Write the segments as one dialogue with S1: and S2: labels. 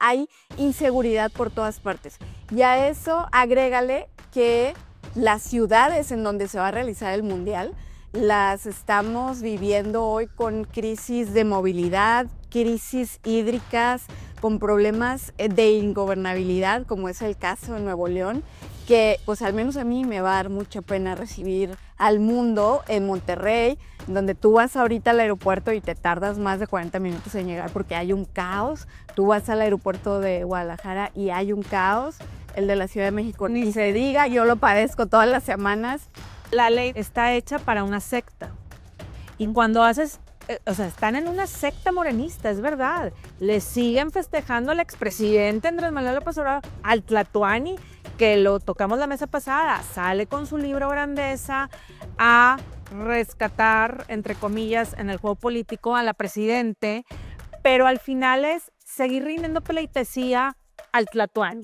S1: hay inseguridad por todas partes. Y a eso agrégale que las ciudades en donde se va a realizar el Mundial las estamos viviendo hoy con crisis de movilidad, crisis hídricas, con problemas de ingobernabilidad, como es el caso de Nuevo León, que pues al menos a mí me va a dar mucha pena recibir al mundo en Monterrey, donde tú vas ahorita al aeropuerto y te tardas más de 40 minutos en llegar porque hay un caos. Tú vas al aeropuerto de Guadalajara y hay un caos. El de la Ciudad de México ni se diga, yo lo padezco todas las semanas.
S2: La ley está hecha para una secta. Y cuando haces, o sea, están en una secta morenista, es verdad. Le siguen festejando al expresidente Andrés Manuel López Obrador, al Tlatuani, que lo tocamos la mesa pasada, sale con su libro Grandeza a rescatar, entre comillas, en el juego político a la presidente, pero al final es seguir rindiendo pleitesía al Tlatuani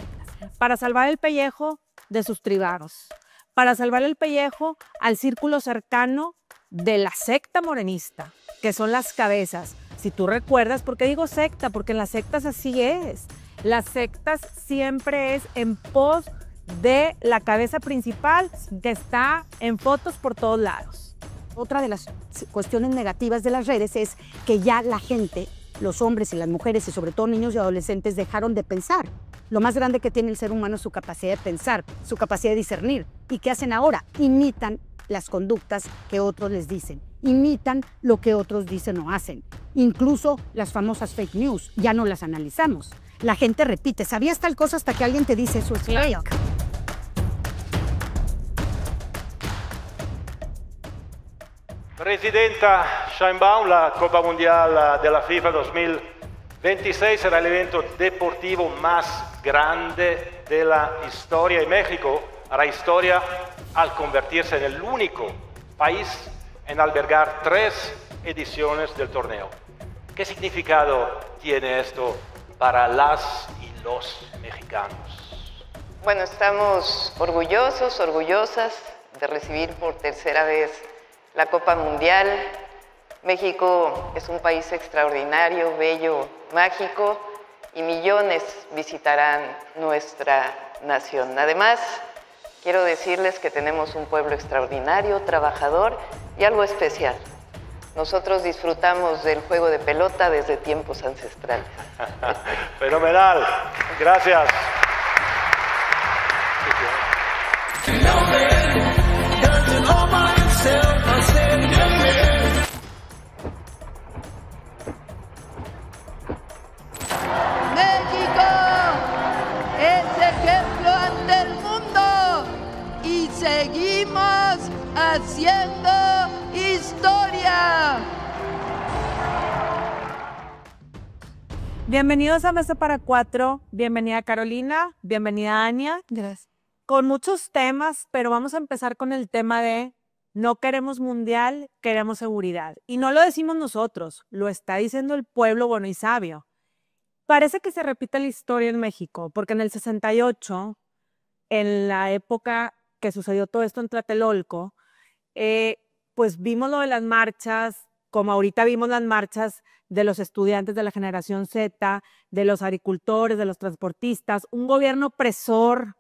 S2: para salvar el pellejo de sus tribados, para salvar el pellejo al círculo cercano de la secta morenista, que son las cabezas. Si tú recuerdas, ¿por qué digo secta? Porque en las sectas así es. Las sectas siempre es en pos de la cabeza principal que está en fotos por todos lados.
S3: Otra de las cuestiones negativas de las redes es que ya la gente, los hombres y las mujeres y sobre todo niños y adolescentes dejaron de pensar. Lo más grande que tiene el ser humano es su capacidad de pensar, su capacidad de discernir. ¿Y qué hacen ahora? Imitan las conductas que otros les dicen. Imitan lo que otros dicen o hacen. Incluso las famosas fake news, ya no las analizamos. La gente repite, ¿sabías tal cosa? Hasta que alguien te dice eso es fake.
S4: Presidenta Sheinbaum, la Copa Mundial de la FIFA 2026 será el evento deportivo más grande de la historia y México hará historia al convertirse en el único país en albergar 3 ediciones del torneo. ¿Qué significado tiene esto para las y los mexicanos?
S5: Bueno, estamos orgullosos, orgullosas de recibir por tercera vez la Copa Mundial. México es un país extraordinario, bello, mágico y millones visitarán nuestra nación. Además, quiero decirles que tenemos un pueblo extraordinario, trabajador y algo especial. Nosotros disfrutamos del juego de pelota desde tiempos ancestrales.
S4: Fenomenal, gracias.
S6: México es ejemplo ante el mundo y seguimos haciendo historia.
S2: Bienvenidos a Mesa para Cuatro. Bienvenida Carolina, bienvenida Ania.
S1: Gracias.
S2: Con muchos temas, pero vamos a empezar con el tema de no queremos mundial, queremos seguridad. Y no lo decimos nosotros, lo está diciendo el pueblo bueno y sabio. Parece que se repite la historia en México, porque en el 68, en la época que sucedió todo esto en Tlatelolco, pues vimos lo de las marchas, como ahorita vimos las marchas de los estudiantes de la generación Z, de los agricultores, de los transportistas, un gobierno opresor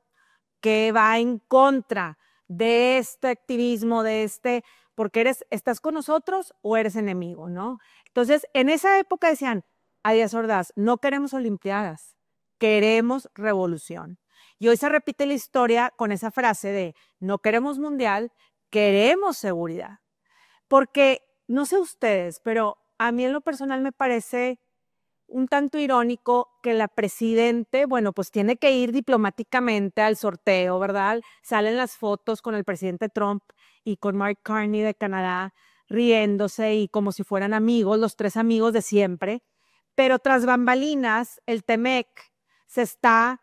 S2: que va en contra de este activismo, porque estás con nosotros o eres enemigo, ¿no? Entonces, en esa época decían, a Díaz Ordaz, no queremos olimpiadas, queremos revolución. Y hoy se repite la historia con esa frase de no queremos mundial, queremos seguridad. Porque, no sé ustedes, pero a mí en lo personal me parece un tanto irónico que la presidente, bueno, pues tiene que ir diplomáticamente al sorteo, ¿verdad? Salen las fotos con el presidente Trump y con Mark Carney de Canadá riéndose y como si fueran amigos, los 3 amigos de siempre. Pero tras bambalinas, el TEMEC se está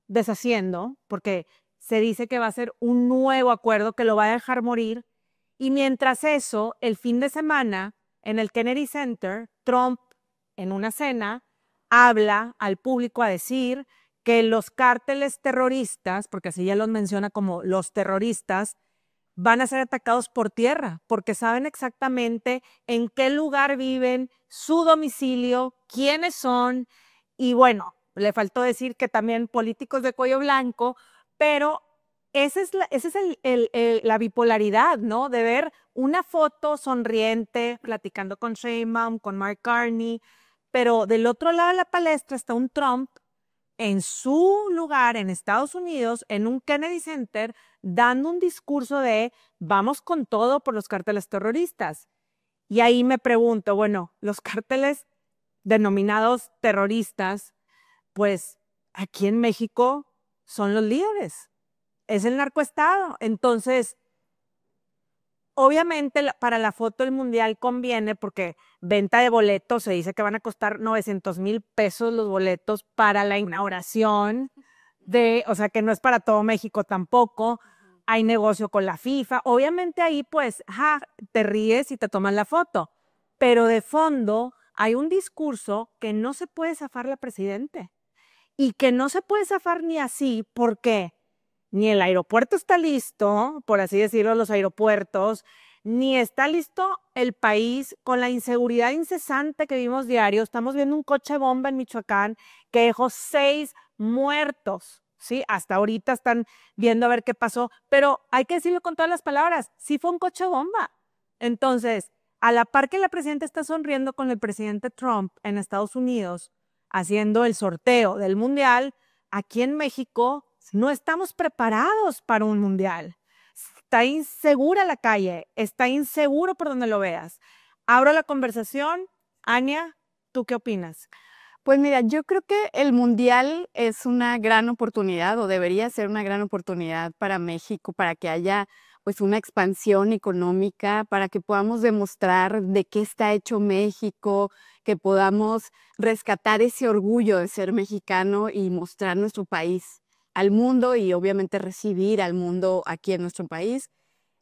S2: deshaciendo porque se dice que va a ser un nuevo acuerdo que lo va a dejar morir. Y mientras eso, el fin de semana, en el Kennedy Center, Trump, en una cena, habla al público a decir que los cárteles terroristas, porque así ya los menciona como los terroristas, van a ser atacados por tierra, porque saben exactamente en qué lugar viven, su domicilio, quiénes son, y bueno, le faltó decir que también políticos de cuello blanco, pero esa es la bipolaridad, ¿no? De ver una foto sonriente, platicando con Sheinbaum, con Mark Carney, pero del otro lado de la palestra está un Trump en su lugar en Estados Unidos, en un Kennedy Center, dando un discurso de vamos con todo por los cárteles terroristas. Y ahí me pregunto, bueno, los cárteles denominados terroristas, pues aquí en México son los líderes, es el narcoestado. Entonces, obviamente para la foto del mundial conviene porque venta de boletos, se dice que van a costar 900,000 pesos los boletos para la inauguración o sea que no es para todo México tampoco, hay negocio con la FIFA, obviamente ahí pues te ríes y te toman la foto, pero de fondo hay un discurso que no se puede zafar la presidente y que no se puede zafar ni así porque ni el aeropuerto está listo, por así decirlo, los aeropuertos, ni está listo el país con la inseguridad incesante que vimos diario. Estamos viendo un coche bomba en Michoacán que dejó 6 muertos, ¿sí? Hasta ahorita están viendo a ver qué pasó, pero hay que decirlo con todas las palabras, sí fue un coche bomba. Entonces, a la par que la presidenta está sonriendo con el presidente Trump en Estados Unidos, haciendo el sorteo del mundial, aquí en México no estamos preparados para un mundial. Está insegura la calle, está inseguro por donde lo veas. Abro la conversación. Ania, ¿tú qué opinas?
S1: Pues mira, yo creo que el mundial es una gran oportunidad o debería ser una gran oportunidad para México, para que haya pues una expansión económica, para que podamos demostrar de qué está hecho México, que podamos rescatar ese orgullo de ser mexicano y mostrar nuestro país al mundo y obviamente recibir al mundo aquí en nuestro país.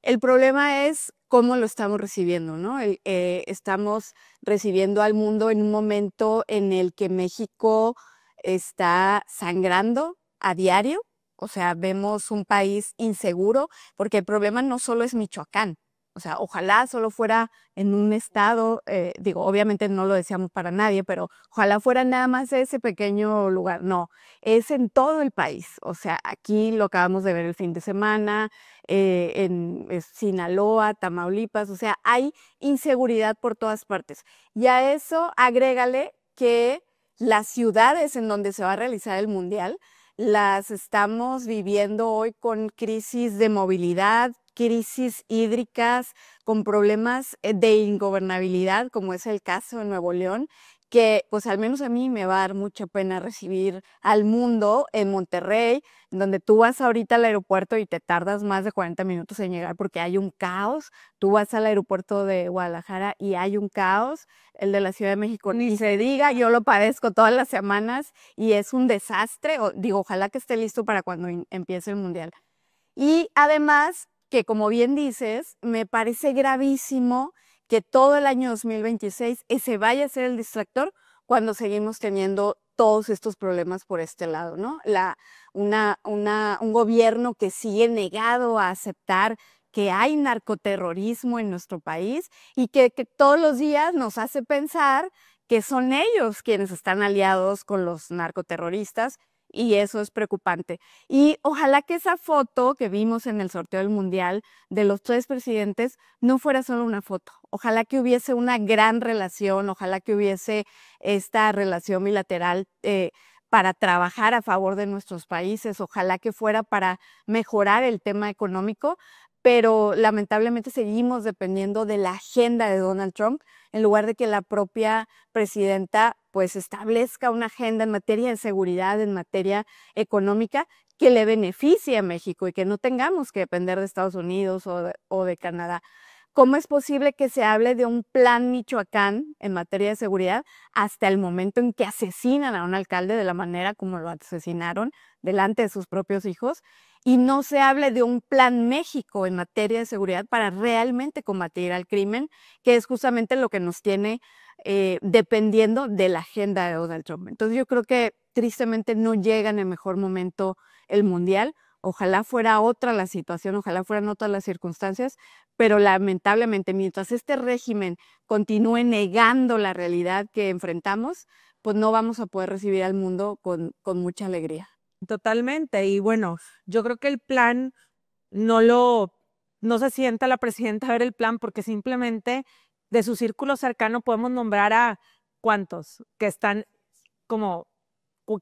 S1: El problema es cómo lo estamos recibiendo, ¿no? Estamos recibiendo al mundo en un momento en el que México está sangrando a diario, o sea, vemos un país inseguro, porque el problema no solo es Michoacán, o sea, ojalá solo fuera en un estado, obviamente no lo deseamos para nadie, pero ojalá fuera nada más ese pequeño lugar. No, es en todo el país. O sea, aquí lo acabamos de ver el fin de semana, en Sinaloa, Tamaulipas, o sea, hay inseguridad por todas partes. Y a eso agrégale que las ciudades en donde se va a realizar el mundial las estamos viviendo hoy con crisis de movilidad, crisis hídricas, con problemas de ingobernabilidad, como es el caso de Nuevo León, que pues al menos a mí me va a dar mucha pena recibir al mundo en Monterrey, donde tú vas ahorita al aeropuerto y te tardas más de 40 minutos en llegar porque hay un caos. Tú vas al aeropuerto de Guadalajara y hay un caos. El de la Ciudad de México, ni se diga, yo lo padezco todas las semanas y es un desastre. Ojalá que esté listo para cuando empiece el mundial. Y además, que como bien dices, me parece gravísimo que todo el año 2026 ese vaya a ser el distractor cuando seguimos teniendo todos estos problemas por este lado, ¿no? Un gobierno que sigue negado a aceptar que hay narcoterrorismo en nuestro país y que todos los días nos hace pensar que son ellos quienes están aliados con los narcoterroristas. Y eso es preocupante. Y ojalá que esa foto que vimos en el sorteo del mundial de los 3 presidentes no fuera solo una foto. Ojalá que hubiese una gran relación, ojalá que hubiese esta relación bilateral para trabajar a favor de nuestros países, ojalá que fuera para mejorar el tema económico, pero lamentablemente seguimos dependiendo de la agenda de Donald Trump en lugar de que la propia presidenta pues establezca una agenda en materia de seguridad, en materia económica que le beneficie a México y que no tengamos que depender de Estados Unidos o de Canadá. ¿Cómo es posible que se hable de un plan Michoacán en materia de seguridad hasta el momento en que asesinan a un alcalde de la manera como lo asesinaron delante de sus propios hijos y no se hable de un plan México en materia de seguridad para realmente combatir al crimen, que es justamente lo que nos tiene dependiendo de la agenda de Donald Trump? Entonces yo creo que tristemente no llega en el mejor momento el mundial. Ojalá fuera otra la situación, ojalá fueran otras las circunstancias, pero lamentablemente mientras este régimen continúe negando la realidad que enfrentamos, pues no vamos a poder recibir al mundo con mucha alegría.
S2: Totalmente. Y bueno, yo creo que el plan no se sienta la presidenta a ver el plan, porque simplemente de su círculo cercano podemos nombrar a cuantos que están como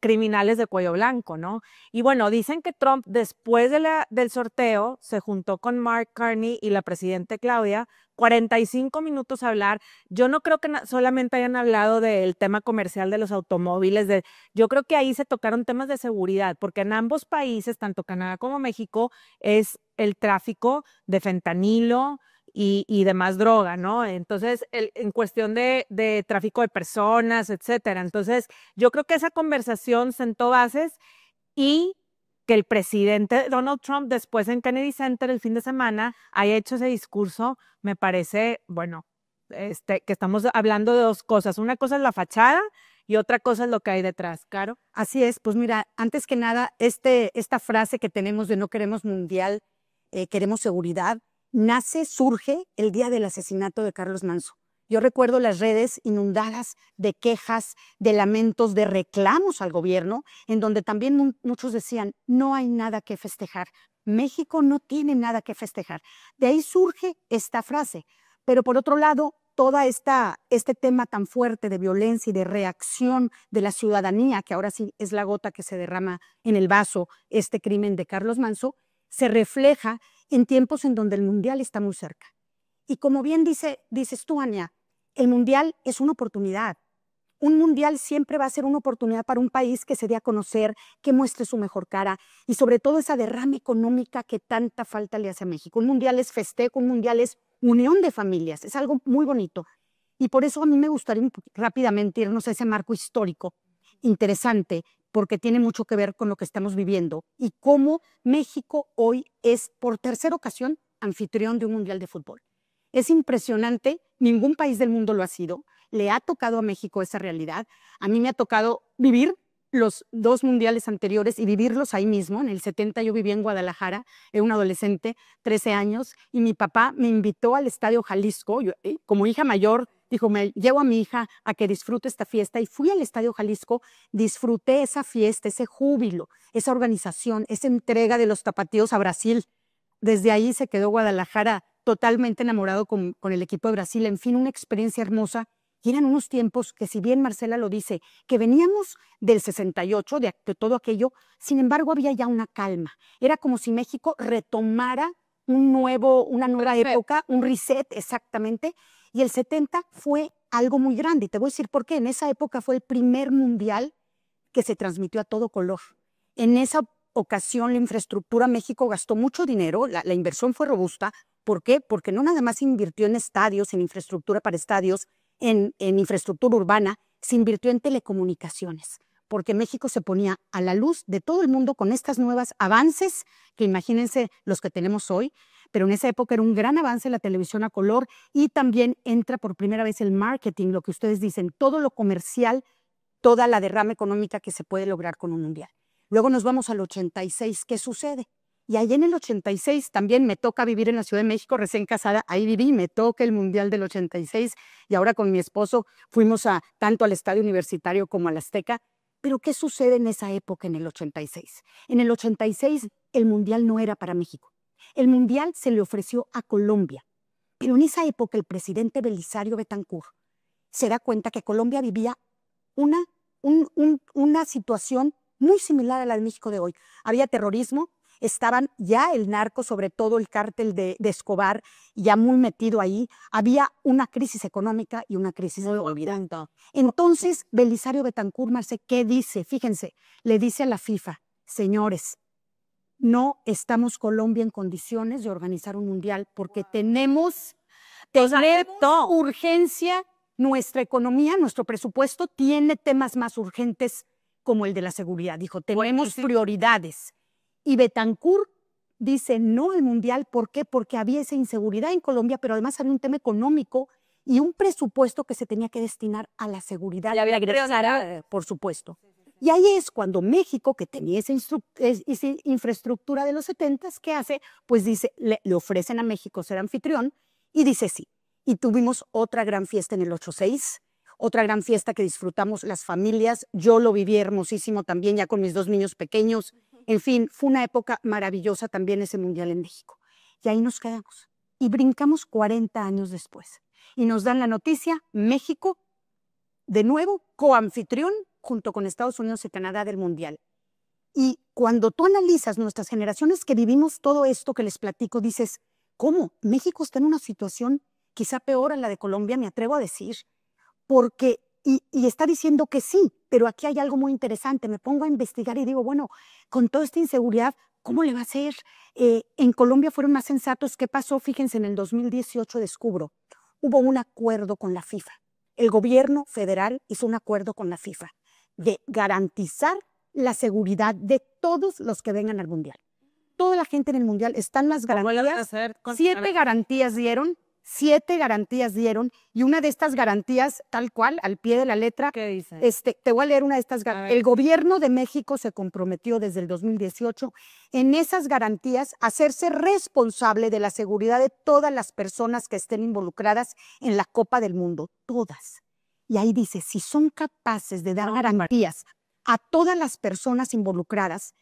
S2: criminales de cuello blanco, ¿no? Y bueno, dicen que Trump, después del sorteo, se juntó con Mark Carney y la presidenta Claudia, 45 minutos a hablar. Yo no creo que solamente hayan hablado del tema comercial de los automóviles, yo creo que ahí se tocaron temas de seguridad, porque en ambos países, tanto Canadá como México, es el tráfico de fentanilo y demás droga, ¿no? Entonces, en cuestión de tráfico de personas, etcétera. Entonces, yo creo que esa conversación sentó bases, y que el presidente Donald Trump después en Kennedy Center el fin de semana haya hecho ese discurso, me parece, bueno, que estamos hablando de dos cosas. Una cosa es la fachada y otra cosa es lo que hay detrás. Caro.
S3: Así es, pues mira, antes que nada, esta frase que tenemos de no queremos mundial, queremos seguridad, surge el día del asesinato de Carlos Manzo. Yo recuerdo las redes inundadas de quejas, de lamentos, de reclamos al gobierno, en donde también muchos decían, no hay nada que festejar, México no tiene nada que festejar. De ahí surge esta frase. Pero por otro lado, todo este tema tan fuerte de violencia y de reacción de la ciudadanía, que ahora sí es la gota que se derrama en el vaso, este crimen de Carlos Manzo, se refleja en tiempos en donde el mundial está muy cerca. Y como bien dices tú, Ania, el mundial es una oportunidad. Un mundial siempre va a ser una oportunidad para un país que se dé a conocer, que muestre su mejor cara y sobre todo esa derrama económica que tanta falta le hace a México. Un mundial es festejo, un mundial es unión de familias, es algo muy bonito. Y por eso a mí me gustaría rápidamente irnos a ese marco histórico interesante, porque tiene mucho que ver con lo que estamos viviendo y cómo México hoy es por tercera ocasión anfitrión de un mundial de fútbol. Es impresionante, ningún país del mundo lo ha sido, le ha tocado a México esa realidad. A mí me ha tocado vivir los 2 mundiales anteriores y vivirlos ahí mismo. En el 70 yo vivía en Guadalajara, era un adolescente, 13 años, y mi papá me invitó al Estadio Jalisco. Yo, como hija mayor, dijo, me llevo a mi hija a que disfrute esta fiesta, y fui al Estadio Jalisco, disfruté esa fiesta, ese júbilo, esa organización, esa entrega de los tapatíos a Brasil. Desde ahí se quedó Guadalajara totalmente enamorado con el equipo de Brasil. En fin, una experiencia hermosa. Y eran unos tiempos que, si bien Marcela lo dice, que veníamos del 68, de todo aquello, sin embargo había ya una calma. Era como si México retomara una nueva época, un reset exactamente, y el 70 fue algo muy grande. Y te voy a decir por qué. En esa época fue el primer mundial que se transmitió a todo color. En esa ocasión la infraestructura, México gastó mucho dinero, la inversión fue robusta. ¿Por qué? Porque no nada más se invirtió en estadios, en infraestructura para estadios, en infraestructura urbana, se invirtió en telecomunicaciones, porque México se ponía a la luz de todo el mundo con estas nuevas avances, que imagínense los que tenemos hoy, pero en esa época era un gran avance la televisión a color, y también entra por primera vez el marketing, lo que ustedes dicen, todo lo comercial, toda la derrama económica que se puede lograr con un mundial. Luego nos vamos al 86, ¿qué sucede? Y ahí en el 86 también me toca vivir en la Ciudad de México, recién casada, ahí viví, me toca el Mundial del 86, y ahora con mi esposo fuimos tanto al Estadio Universitario como al Azteca. Pero ¿qué sucede en esa época, en el 86? En el 86 el Mundial no era para México. El Mundial se le ofreció a Colombia. Pero en esa época el presidente Belisario Betancur se da cuenta que Colombia vivía una situación muy similar a la de México de hoy. Había terrorismo, estaban ya el narco, sobre todo el cártel de Escobar, ya muy metido ahí. Había una crisis económica y una crisis de olvidando. Entonces, Belisario Betancur, Marce, ¿qué dice? Fíjense, le dice a la FIFA, señores, no estamos Colombia en condiciones de organizar un mundial porque tenemos urgencia, nuestra economía, nuestro presupuesto tiene temas más urgentes como el de la seguridad. Dijo, tenemos prioridades. Y Betancur dice no al mundial. ¿Por qué? Porque había esa inseguridad en Colombia, pero además había un tema económico y un presupuesto que se tenía que destinar a la seguridad.
S1: Ya había
S3: por supuesto. Y ahí es cuando México, que tenía esa infraestructura de los 70s, ¿qué hace? Pues dice, le ofrecen a México ser anfitrión y dice sí. Y tuvimos otra gran fiesta en el 86, otra gran fiesta que disfrutamos las familias. Yo lo viví hermosísimo también, ya con mis 2 niños pequeños. En fin, fue una época maravillosa también ese Mundial en México. Y ahí nos quedamos. Y brincamos 40 años después. Y nos dan la noticia, México, de nuevo, coanfitrión junto con Estados Unidos y Canadá del Mundial. Y cuando tú analizas nuestras generaciones que vivimos todo esto que les platico, dices, ¿cómo? México está en una situación quizá peor a la de Colombia, me atrevo a decir, porque, y está diciendo que sí, pero aquí hay algo muy interesante. Me pongo a investigar y digo, bueno, con toda esta inseguridad, ¿cómo le va a hacer? En Colombia fueron más sensatos. ¿Qué pasó? Fíjense, en el 2018 descubro, hubo un acuerdo con la FIFA. El gobierno federal hizo un acuerdo con la FIFA de garantizar la seguridad de todos los que vengan al Mundial. Toda la gente en el Mundial, están las garantías. 7 garantías dieron, 7 garantías dieron, y una de estas garantías, tal cual, al pie de la letra,
S2: ¿Qué dice?
S3: te voy a leer una de estas garantías. El gobierno de México se comprometió desde el 2018 en esas garantías a hacerse responsable de la seguridad de todas las personas que estén involucradas en la Copa del Mundo, todas. Y ahí dice, si son capaces de dar garantías a todas las personas involucradas,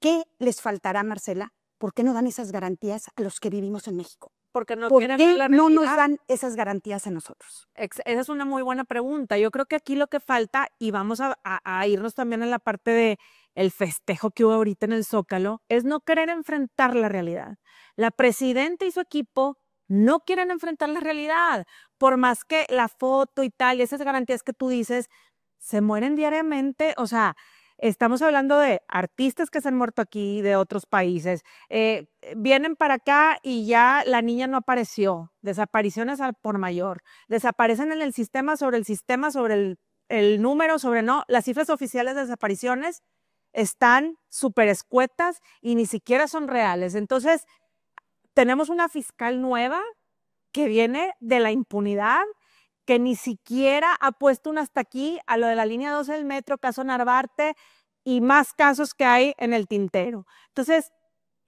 S3: ¿qué les faltará, Marcela? ¿Por qué no dan esas garantías a los que vivimos en México?
S2: Porque no
S3: ¿Por
S2: quieren
S3: qué
S2: ver la
S3: no nos
S2: realidad.
S3: dan esas garantías a nosotros?
S2: Esa es una muy buena pregunta. Yo creo que aquí lo que falta, y vamos a irnos también en la parte de el festejo que hubo ahorita en el Zócalo, es no querer enfrentar la realidad. La presidenta y su equipo no quieren enfrentar la realidad, por más que la foto y tal, y esas garantías que tú dices, se mueren diariamente. O sea, estamos hablando de artistas que se han muerto aquí, de otros países. Vienen para acá y ya la niña no apareció. Desapariciones al por mayor. Desaparecen en el sistema, sobre el número, sobre no. Las cifras oficiales de desapariciones están súper escuetas y ni siquiera son reales. Entonces, tenemos una fiscal nueva que viene de la impunidad, que ni siquiera ha puesto un hasta aquí a lo de la línea 12 del metro, caso Narvarte y más casos que hay en el tintero. Entonces,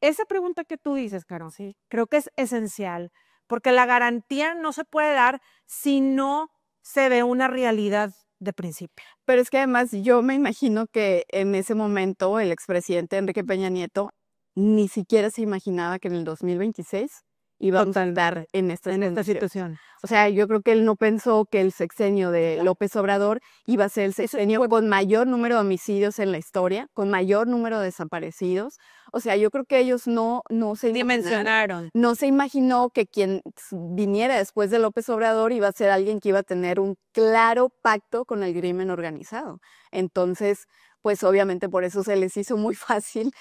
S2: esa pregunta que tú dices, Caro, sí, creo que es esencial, porque la garantía no se puede dar si no se ve una realidad de principio.
S1: Pero es que además yo me imagino que en ese momento el expresidente Enrique Peña Nieto ni siquiera se imaginaba que en el 2026 íbamos a estar en esta
S2: situación.
S1: O sea, yo creo que él no pensó que el sexenio de López Obrador iba a ser el sexenio con mayor número de homicidios en la historia, con mayor número de desaparecidos. O sea, yo creo que ellos no se
S2: dimensionaron.
S1: No se imaginó que quien viniera después de López Obrador iba a ser alguien que iba a tener un claro pacto con el crimen organizado. Entonces, pues obviamente por eso se les hizo muy fácil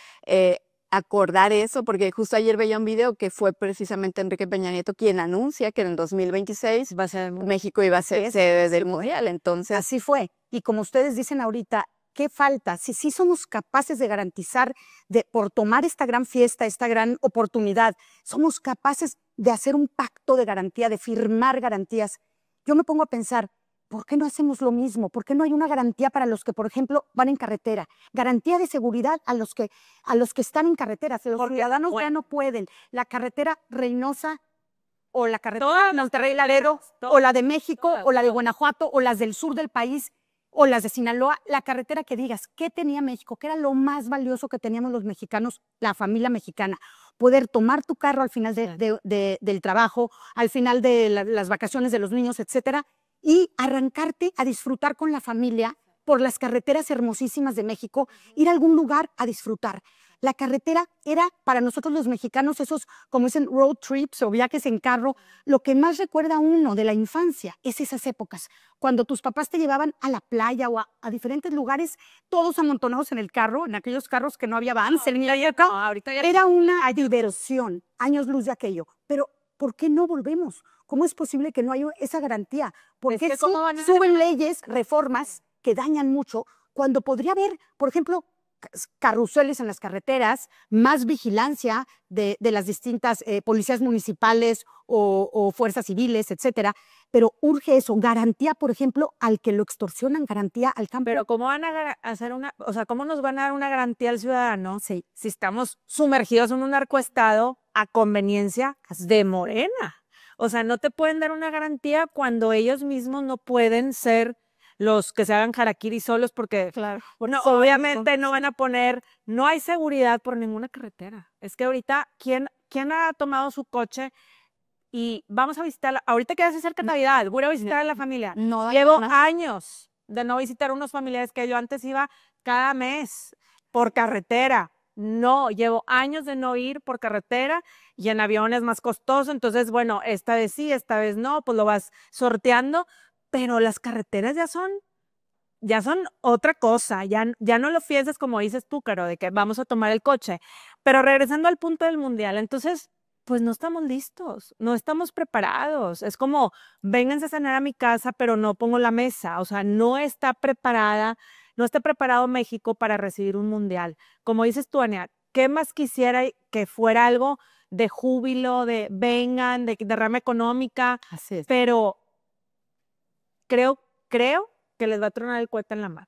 S1: acordar eso, porque justo ayer veía un video que fue precisamente Enrique Peña Nieto quien anuncia que en el 2026 México iba a ser sede del Mundial. Entonces,
S3: así fue. Y como ustedes dicen ahorita, ¿qué falta? Si sí somos capaces de garantizar, por tomar esta gran fiesta, esta gran oportunidad, somos capaces de hacer un pacto de garantía, de firmar garantías. Yo me pongo a pensar, ¿por qué no hacemos lo mismo? ¿Por qué no hay una garantía para los que, por ejemplo, van en carretera? Garantía de seguridad a los que están en carretera. Los ciudadanos ya no pueden. La carretera Reynosa o la carretera Monterrey-Laredo o la de México o la de Guanajuato o las del sur del país o las de Sinaloa, la carretera que digas, ¿qué tenía México? ¿Qué era lo más valioso que teníamos los mexicanos, la familia mexicana? Poder tomar tu carro al final del trabajo, al final de las vacaciones de los niños, etcétera, y arrancarte a disfrutar con la familia por las carreteras hermosísimas de México, ir a algún lugar a disfrutar. La carretera era para nosotros los mexicanos esos, como dicen, road trips o viajes en carro, lo que más recuerda a uno de la infancia es esas épocas, cuando tus papás te llevaban a la playa o a diferentes lugares, todos amontonados en el carro, en aquellos carros que no había vans, era una diversión, años luz de aquello, pero ¿por qué no volvemos? ¿Cómo es posible que no haya esa garantía? Porque suben leyes, reformas que dañan mucho, cuando podría haber, por ejemplo, carruseles en las carreteras, más vigilancia de las distintas policías municipales o fuerzas civiles, etcétera. Pero urge eso, garantía, por ejemplo, al que lo extorsionan, garantía al campo.
S2: Pero ¿cómo van a hacer cómo nos van a dar una garantía al ciudadano si estamos sumergidos en un narcoestado a conveniencia de Morena? O sea, no te pueden dar una garantía cuando ellos mismos no pueden ser los que se hagan harakiri solos porque,
S1: Claro.
S2: bueno, obviamente no van a poner, no hay seguridad por ninguna carretera. Es que ahorita, ¿quién ha tomado su coche y vamos a visitar, ahorita que hace cerca Navidad, voy a visitar a la familia?
S1: No da
S2: Llevo
S1: nada.
S2: años de no visitar unos familiares que yo antes iba cada mes por carretera. No, llevo años de no ir por carretera y en avión es más costoso. Entonces, bueno, esta vez sí, esta vez no, pues lo vas sorteando, pero las carreteras ya son otra cosa. Ya no lo piensas como dices tú, Caro, de que vamos a tomar el coche. Pero regresando al punto del mundial, entonces, pues no estamos listos, no estamos preparados. Es como, vénganse a cenar a mi casa, pero no pongo la mesa. O sea, no está preparado México para recibir un mundial. Como dices tú, Ania, ¿qué más quisiera que fuera algo de júbilo, de vengan, de derrama económica?
S3: Así es.
S2: Pero creo que les va a tronar el cohete en la mano.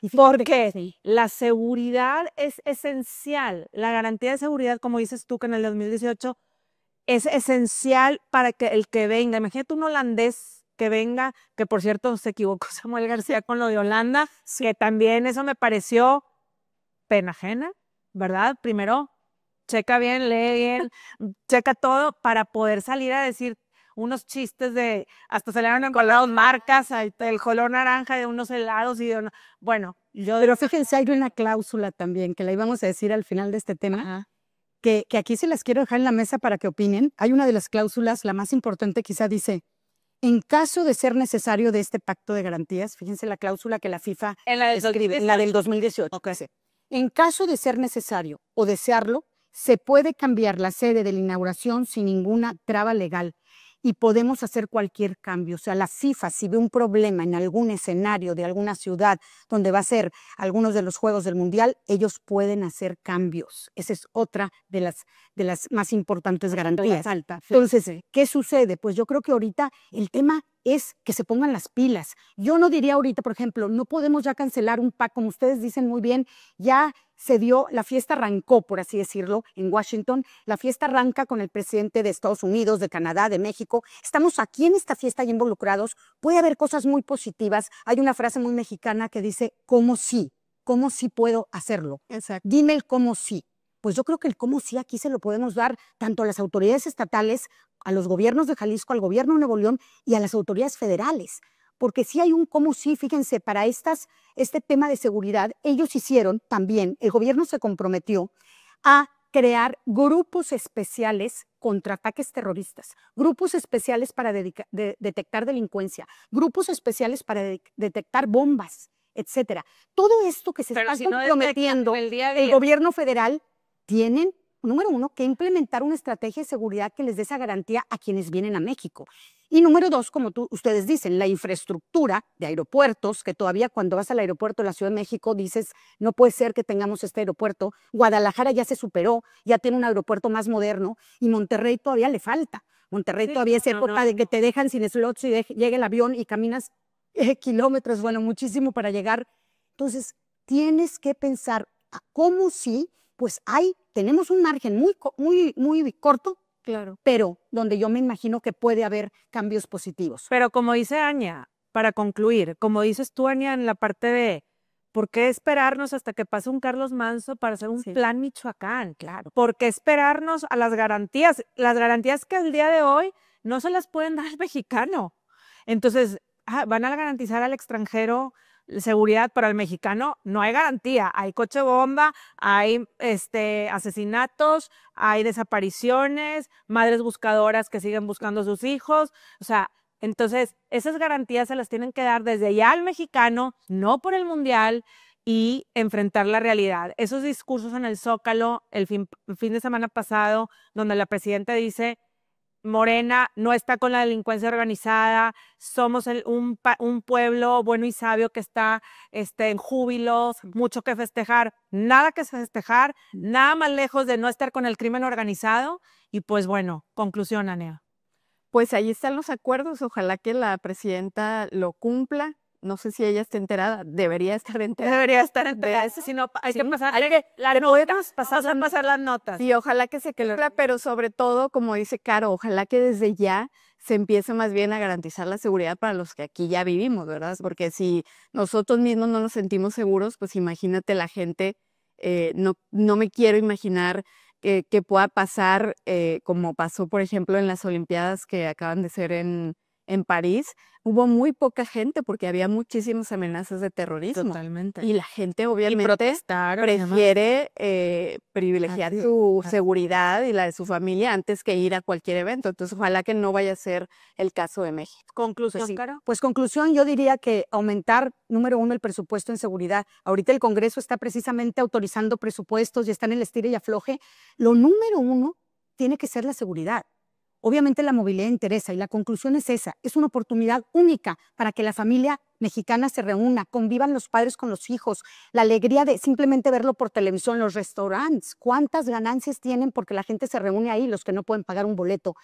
S3: Y fíjate
S2: Porque
S3: sí.
S2: la seguridad es esencial. La garantía de seguridad, como dices tú, que en el 2018 es esencial para que el que venga, imagínate un holandés que venga, que por cierto se equivocó Samuel García con lo de Holanda, que también eso me pareció pena ajena, ¿verdad? Primero, checa bien, lee bien, checa todo para poder salir a decir unos chistes de, hasta salieron en colados marcas, el color naranja de unos helados y de, bueno,
S3: Pero fíjense, hay una cláusula también, que la íbamos a decir al final de este tema, que aquí se las quiero dejar en la mesa para que opinen. Hay una de las cláusulas, la más importante quizá dice, en caso de ser necesario de este pacto de garantías, fíjense la cláusula que la FIFA
S2: en la del
S3: escribe,
S2: 2018.
S3: en la del 2018. Dice, en caso de ser necesario o desearlo, se puede cambiar la sede de la inauguración sin ninguna traba legal y podemos hacer cualquier cambio. O sea, la FIFA, si ve un problema en algún escenario de alguna ciudad donde va a ser algunos de los Juegos del Mundial, ellos pueden hacer cambios. Esa es otra de las más importantes garantías. Entonces, ¿qué sucede? Pues yo creo que ahorita el tema es que se pongan las pilas. Yo no diría ahorita, por ejemplo, no podemos ya cancelar un pacto, como ustedes dicen muy bien, ya se dio, la fiesta arrancó, por así decirlo, en Washington. La fiesta arranca con el presidente de Estados Unidos, de Canadá, de México. Estamos aquí en esta fiesta ya involucrados. Puede haber cosas muy positivas. Hay una frase muy mexicana que dice, ¿cómo sí puedo hacerlo?
S1: Exacto.
S3: Dime el cómo sí. Pues yo creo que el cómo sí aquí se lo podemos dar tanto a las autoridades estatales, a los gobiernos de Jalisco, al gobierno de Nuevo León y a las autoridades federales. Porque sí hay un cómo sí, fíjense, para este tema de seguridad, ellos hicieron también, el gobierno se comprometió a crear grupos especiales contra ataques terroristas, grupos especiales para detectar delincuencia, grupos especiales para detectar bombas, etcétera. Todo esto que se está comprometiendo el gobierno federal tienen, número uno, que implementar una estrategia de seguridad que les dé esa garantía a quienes vienen a México. Y número dos, como ustedes dicen, la infraestructura de aeropuertos, que todavía cuando vas al aeropuerto de la Ciudad de México dices, no puede ser que tengamos este aeropuerto. Guadalajara ya se superó, ya tiene un aeropuerto más moderno y Monterrey todavía le falta. Monterrey todavía es época de que te dejan sin slots y llega el avión y caminas kilómetros, bueno, muchísimo para llegar. Entonces, tienes que pensar cómo sí, pues tenemos un margen muy corto,
S1: Claro.
S3: pero donde yo me imagino que puede haber cambios positivos.
S2: Pero como dice Ania, para concluir, como dices tú, Ania, en la parte de ¿por qué esperarnos hasta que pase un Carlos Manso para hacer un plan Michoacán?
S3: Claro.
S2: ¿Por qué esperarnos a las garantías? Las garantías que al día de hoy no se las pueden dar al mexicano. Entonces, van a garantizar al extranjero seguridad, para el mexicano no hay garantía. Hay coche bomba, hay asesinatos, hay desapariciones, madres buscadoras que siguen buscando a sus hijos. O sea, entonces esas garantías se las tienen que dar desde ya al mexicano, no por el mundial, y enfrentar la realidad. Esos discursos en el Zócalo el fin de semana pasado, donde la presidenta dice Morena no está con la delincuencia organizada, somos un pueblo bueno y sabio que está en júbilos, mucho que festejar, nada que festejar, nada más lejos de no estar con el crimen organizado. Y pues bueno, conclusión, Ania.
S1: Pues ahí están los acuerdos, ojalá que la presidenta lo cumpla. No sé si ella está enterada, debería estar enterada.
S2: Debería estar enterada, si no, hay que pasar, pasar las notas.
S1: Sí, ojalá que se quede, pero sobre todo, como dice Caro, ojalá que desde ya se empiece más bien a garantizar la seguridad para los que aquí ya vivimos, ¿verdad? Porque si nosotros mismos no nos sentimos seguros, pues imagínate la gente, no me quiero imaginar que pueda pasar como pasó, por ejemplo, en las Olimpiadas que acaban de ser en París. Hubo muy poca gente porque había muchísimas amenazas de terrorismo.
S2: Totalmente.
S1: Y la gente obviamente
S2: protestaron,
S1: prefiere privilegiar
S3: Así es.
S1: su seguridad y la de su familia antes que ir a cualquier evento. Entonces, ojalá que no vaya a ser el caso de México.
S2: Conclusión,
S3: Pues sí.
S2: Caro.
S3: Pues conclusión, yo diría que aumentar, número uno, el presupuesto en seguridad. Ahorita el Congreso está precisamente autorizando presupuestos y está en el estire y afloje. Lo número uno tiene que ser la seguridad. Obviamente la movilidad interesa y la conclusión es esa. Es una oportunidad única para que la familia mexicana se reúna, convivan los padres con los hijos, la alegría de simplemente verlo por televisión, los restaurantes, cuántas ganancias tienen porque la gente se reúne ahí, los que no pueden pagar un boleto.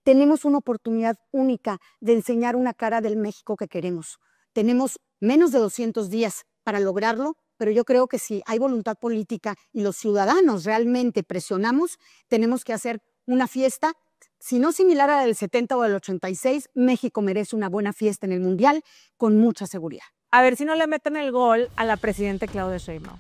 S3: Tenemos una oportunidad única de enseñar una cara del México que queremos. Tenemos menos de 200 días para lograrlo, pero yo creo que si hay voluntad política y los ciudadanos realmente presionamos, tenemos que hacer una fiesta, si no similar a la del 70 o del 86, México merece una buena fiesta en el Mundial con mucha seguridad.
S2: A ver si no le meten el gol a la presidenta Claudia Sheinbaum.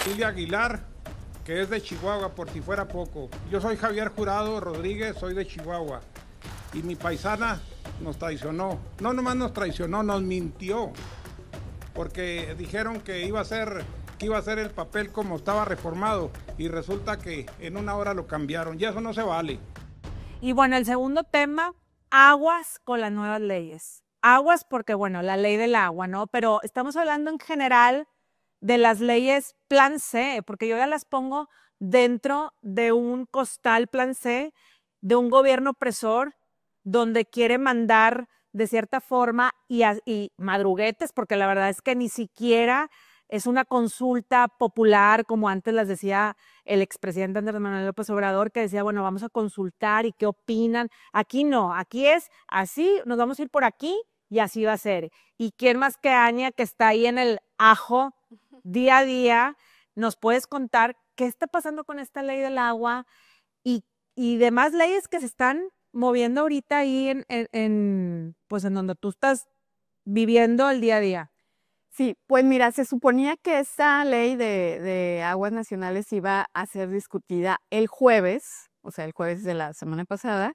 S7: Silvia Aguilar, que es de Chihuahua, por si fuera poco. Yo soy Javier Jurado Rodríguez, soy de Chihuahua. Y mi paisana nos traicionó. No nomás nos traicionó, nos mintió. Porque dijeron que iba a ser el papel como estaba reformado. Y resulta que en una hora lo cambiaron. Y eso no se vale.
S2: Y bueno, el segundo tema, aguas con las nuevas leyes. Aguas porque, bueno, la ley del agua, ¿no? Pero estamos hablando en general de las leyes Plan C, porque yo ya las pongo dentro de un costal Plan C, de un gobierno opresor, donde quiere mandar de cierta forma y madruguetes, porque la verdad es que ni siquiera es una consulta popular, como antes las decía el expresidente Andrés Manuel López Obrador, que decía, bueno, vamos a consultar y qué opinan. Aquí no, aquí es así, nos vamos a ir por aquí y así va a ser. Y quién más que Aña, que está ahí en el ajo día a día, nos puedes contar qué está pasando con esta ley del agua y demás leyes que se están moviendo ahorita ahí pues en donde tú estás viviendo el día a día.
S1: Sí, pues mira, se suponía que esta ley de aguas nacionales iba a ser discutida el jueves, o sea, el jueves de la semana pasada,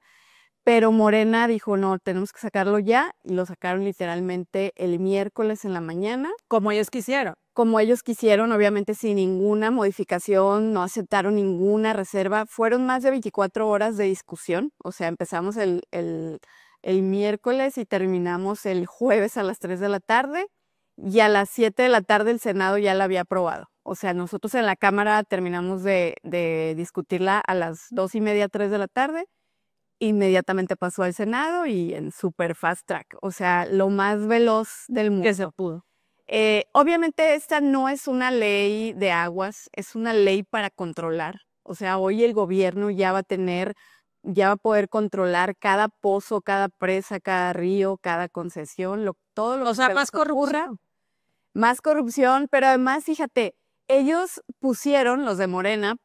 S1: pero Morena dijo, no, tenemos que sacarlo ya, y lo sacaron literalmente el miércoles en la mañana.
S2: Como ellos quisieron.
S1: Como ellos quisieron, obviamente sin ninguna modificación, no aceptaron ninguna reserva. Fueron más de 24 horas de discusión, o sea, empezamos el miércoles y terminamos el jueves a las 3 de la tarde. Y a las 7 de la tarde el Senado ya la había aprobado. O sea, nosotros en la Cámara terminamos de discutirla a las 2:30, 3 de la tarde. Inmediatamente pasó al Senado y en super fast track. O sea, lo más veloz del mundo.
S2: Que se pudo.
S1: Obviamente esta no es una ley de aguas, es una ley para controlar. O sea, hoy el gobierno ya va a poder controlar cada pozo, cada presa, cada río, cada concesión, todo lo
S2: O sea,
S1: que
S2: más corrupción.
S1: Más corrupción, pero además, fíjate, ellos pusieron, los de Morena,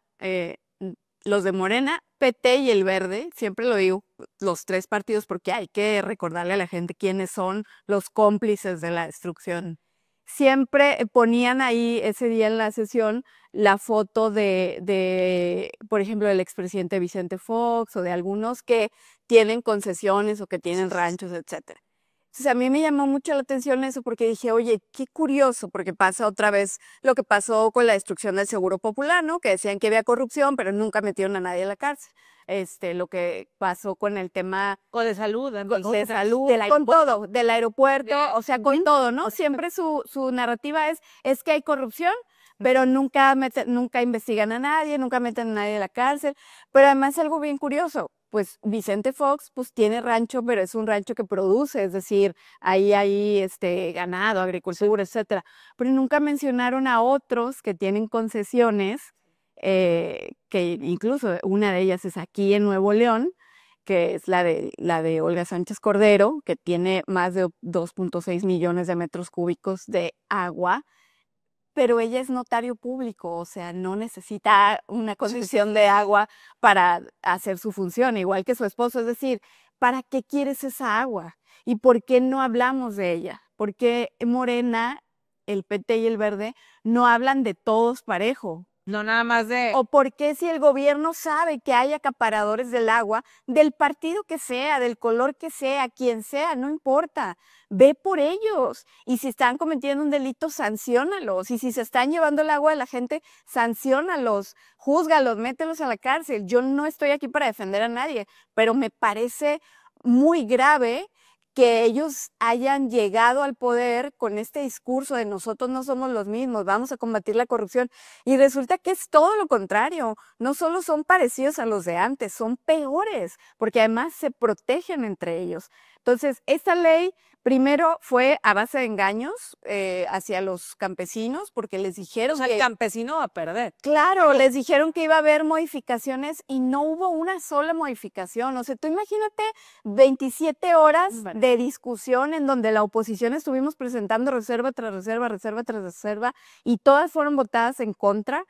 S1: PT y el Verde, siempre lo digo, los tres partidos, porque hay que recordarle a la gente quiénes son los cómplices de la destrucción. Siempre ponían ahí ese día en la sesión la foto por ejemplo, del expresidente Vicente Fox o de algunos que tienen concesiones o que tienen ranchos, etcétera. Entonces, a mí me llamó mucho la atención eso porque dije, oye, qué curioso, porque pasa otra vez lo que pasó con la destrucción del Seguro Popular, ¿no? Que decían que había corrupción, pero nunca metieron a nadie a la cárcel. Lo que pasó con el tema
S2: O de salud.
S1: de salud, con todo, del aeropuerto, o sea, con todo, ¿no? Siempre su narrativa es que hay corrupción, pero nunca investigan a nadie, nunca meten a nadie a la cárcel. Pero además algo bien curioso, pues Vicente Fox pues tiene rancho, pero es un rancho que produce, es decir, ahí hay ganado, agricultura, etcétera. Pero nunca mencionaron a otros que tienen concesiones, que incluso una de ellas es aquí en Nuevo León, que es la de Olga Sánchez Cordero, que tiene más de 2.6 millones de metros cúbicos de agua, pero ella es notario público, o sea, no necesita una concesión de agua para hacer su función, igual que su esposo. Es decir, ¿para qué quieres esa agua? ¿Y por qué no hablamos de ella? ¿Por qué Morena, el PT y el Verde no hablan de todos parejo?
S2: No nada más de...
S1: ¿O por qué si el gobierno sabe que hay acaparadores del agua, del partido que sea, del color que sea, quien sea, no importa, ve por ellos? Y si están cometiendo un delito, sanciónalos. Y si se están llevando el agua de la gente, sanciónalos, júzgalos, mételos a la cárcel. Yo no estoy aquí para defender a nadie, pero me parece muy grave que ellos hayan llegado al poder con este discurso de nosotros no somos los mismos, vamos a combatir la corrupción. Y resulta que es todo lo contrario. No solo son parecidos a los de antes, son peores, porque además se protegen entre ellos. Entonces, esta ley primero fue a base de engaños hacia los campesinos, porque les dijeron
S2: el campesino va a perder.
S1: Claro, les dijeron que iba a haber modificaciones y no hubo una sola modificación. O sea, tú imagínate 27 horas de discusión en donde la oposición estuvimos presentando reserva tras reserva, reserva tras reserva, y todas fueron votadas en contra.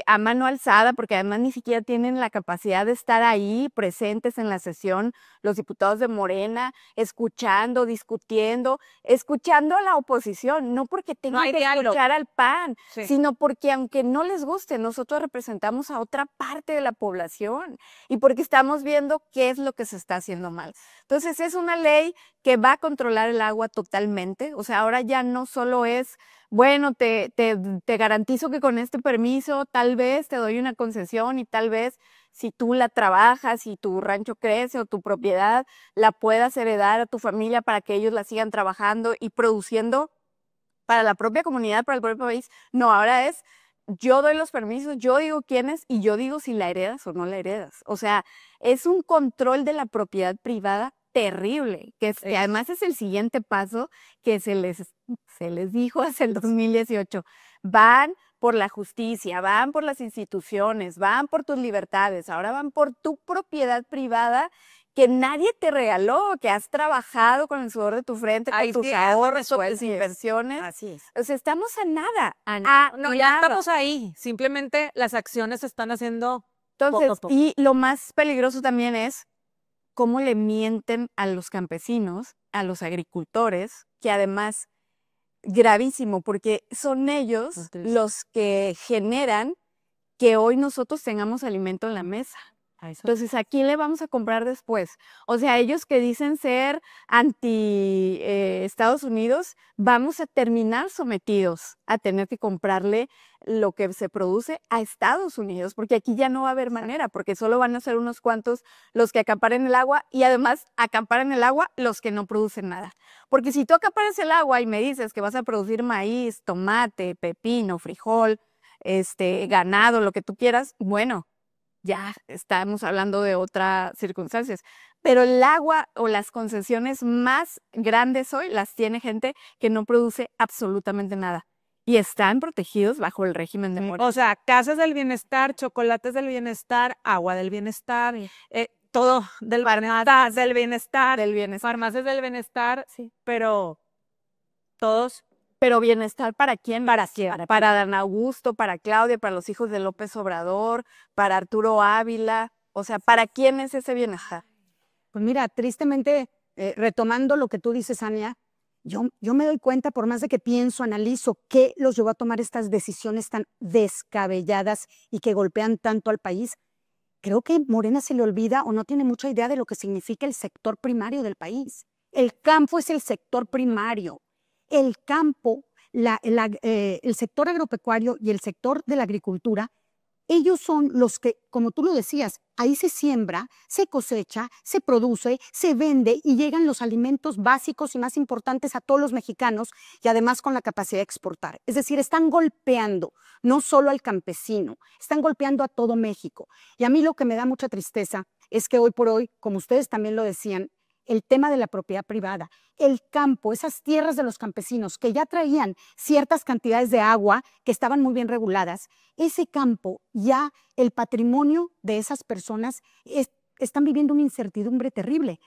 S1: A mano alzada, porque además ni siquiera tienen la capacidad de estar ahí presentes en la sesión, los diputados de Morena, escuchando, discutiendo, escuchando a la oposición, no porque tengan que escuchar al PAN, sino porque aunque no les guste, nosotros representamos a otra parte de la población y porque estamos viendo qué es lo que se está haciendo mal. Entonces es una ley que va a controlar el agua totalmente, o sea, ahora ya no solo es bueno, te garantizo que con este permiso tal vez te doy una concesión y tal vez si tú la trabajas y tu rancho crece o tu propiedad la puedas heredar a tu familia para que ellos la sigan trabajando y produciendo para la propia comunidad, para el propio país. No, ahora es yo doy los permisos, yo digo quién es y yo digo si la heredas o no la heredas. O sea, es un control de la propiedad privada terrible, que además es el siguiente paso que se les dijo hacia el 2018. Van por la justicia, van por las instituciones, van por tus libertades, ahora van por tu propiedad privada que nadie te regaló, que has trabajado con el sudor de tu frente, con tus ahorros, con tus inversiones.
S3: Así es.
S1: O sea, estamos a nada.
S2: No, ya estamos ahí. Simplemente las acciones se están haciendo
S1: Entonces,
S2: poco a poco.
S1: Y lo más peligroso también es cómo le mienten a los campesinos, a los agricultores, que además, gravísimo, porque son ellos los que generan que hoy nosotros tengamos alimento en la mesa. Entonces, ¿a quién le vamos a comprar después? O sea, ellos que dicen ser anti Estados Unidos, vamos a terminar sometidos a tener que comprarle lo que se produce a Estados Unidos, porque aquí ya no va a haber manera, porque solo van a ser unos cuantos los que acaparen el agua y además acaparan el agua los que no producen nada. Porque si tú acaparas el agua y me dices que vas a producir maíz, tomate, pepino, frijol, ganado, lo que tú quieras, bueno, ya estamos hablando de otras circunstancias. Pero el agua o las concesiones más grandes hoy las tiene gente que no produce absolutamente nada. Y están protegidos bajo el régimen de Morena.
S2: O sea, casas del bienestar, chocolates del bienestar, agua del bienestar, todo del bienestar, farmacias del bienestar, pero todos...
S1: Pero bienestar ¿para quién? Para Dan Augusto, para Claudia, para los hijos de López Obrador, para Arturo Ávila. O sea, ¿para quién es ese bienestar?
S3: Pues mira, tristemente, retomando lo que tú dices, Ania, yo me doy cuenta, por más de que pienso, analizo qué los llevó a tomar estas decisiones tan descabelladas y que golpean tanto al país, creo que Morena se le olvida o no tiene mucha idea de lo que significa el sector primario del país. El campo es el sector primario. El campo, el sector agropecuario y el sector de la agricultura, ellos son los que, como tú lo decías, ahí se siembra, se cosecha, se produce, se vende y llegan los alimentos básicos y más importantes a todos los mexicanos y además con la capacidad de exportar. Es decir, están golpeando no solo al campesino, están golpeando a todo México. Y a mí lo que me da mucha tristeza es que hoy por hoy, como ustedes también lo decían, el tema de la propiedad privada, el campo, esas tierras de los campesinos que ya traían ciertas cantidades de agua que estaban muy bien reguladas, ese campo, ya el patrimonio de esas personas están viviendo una incertidumbre terrible.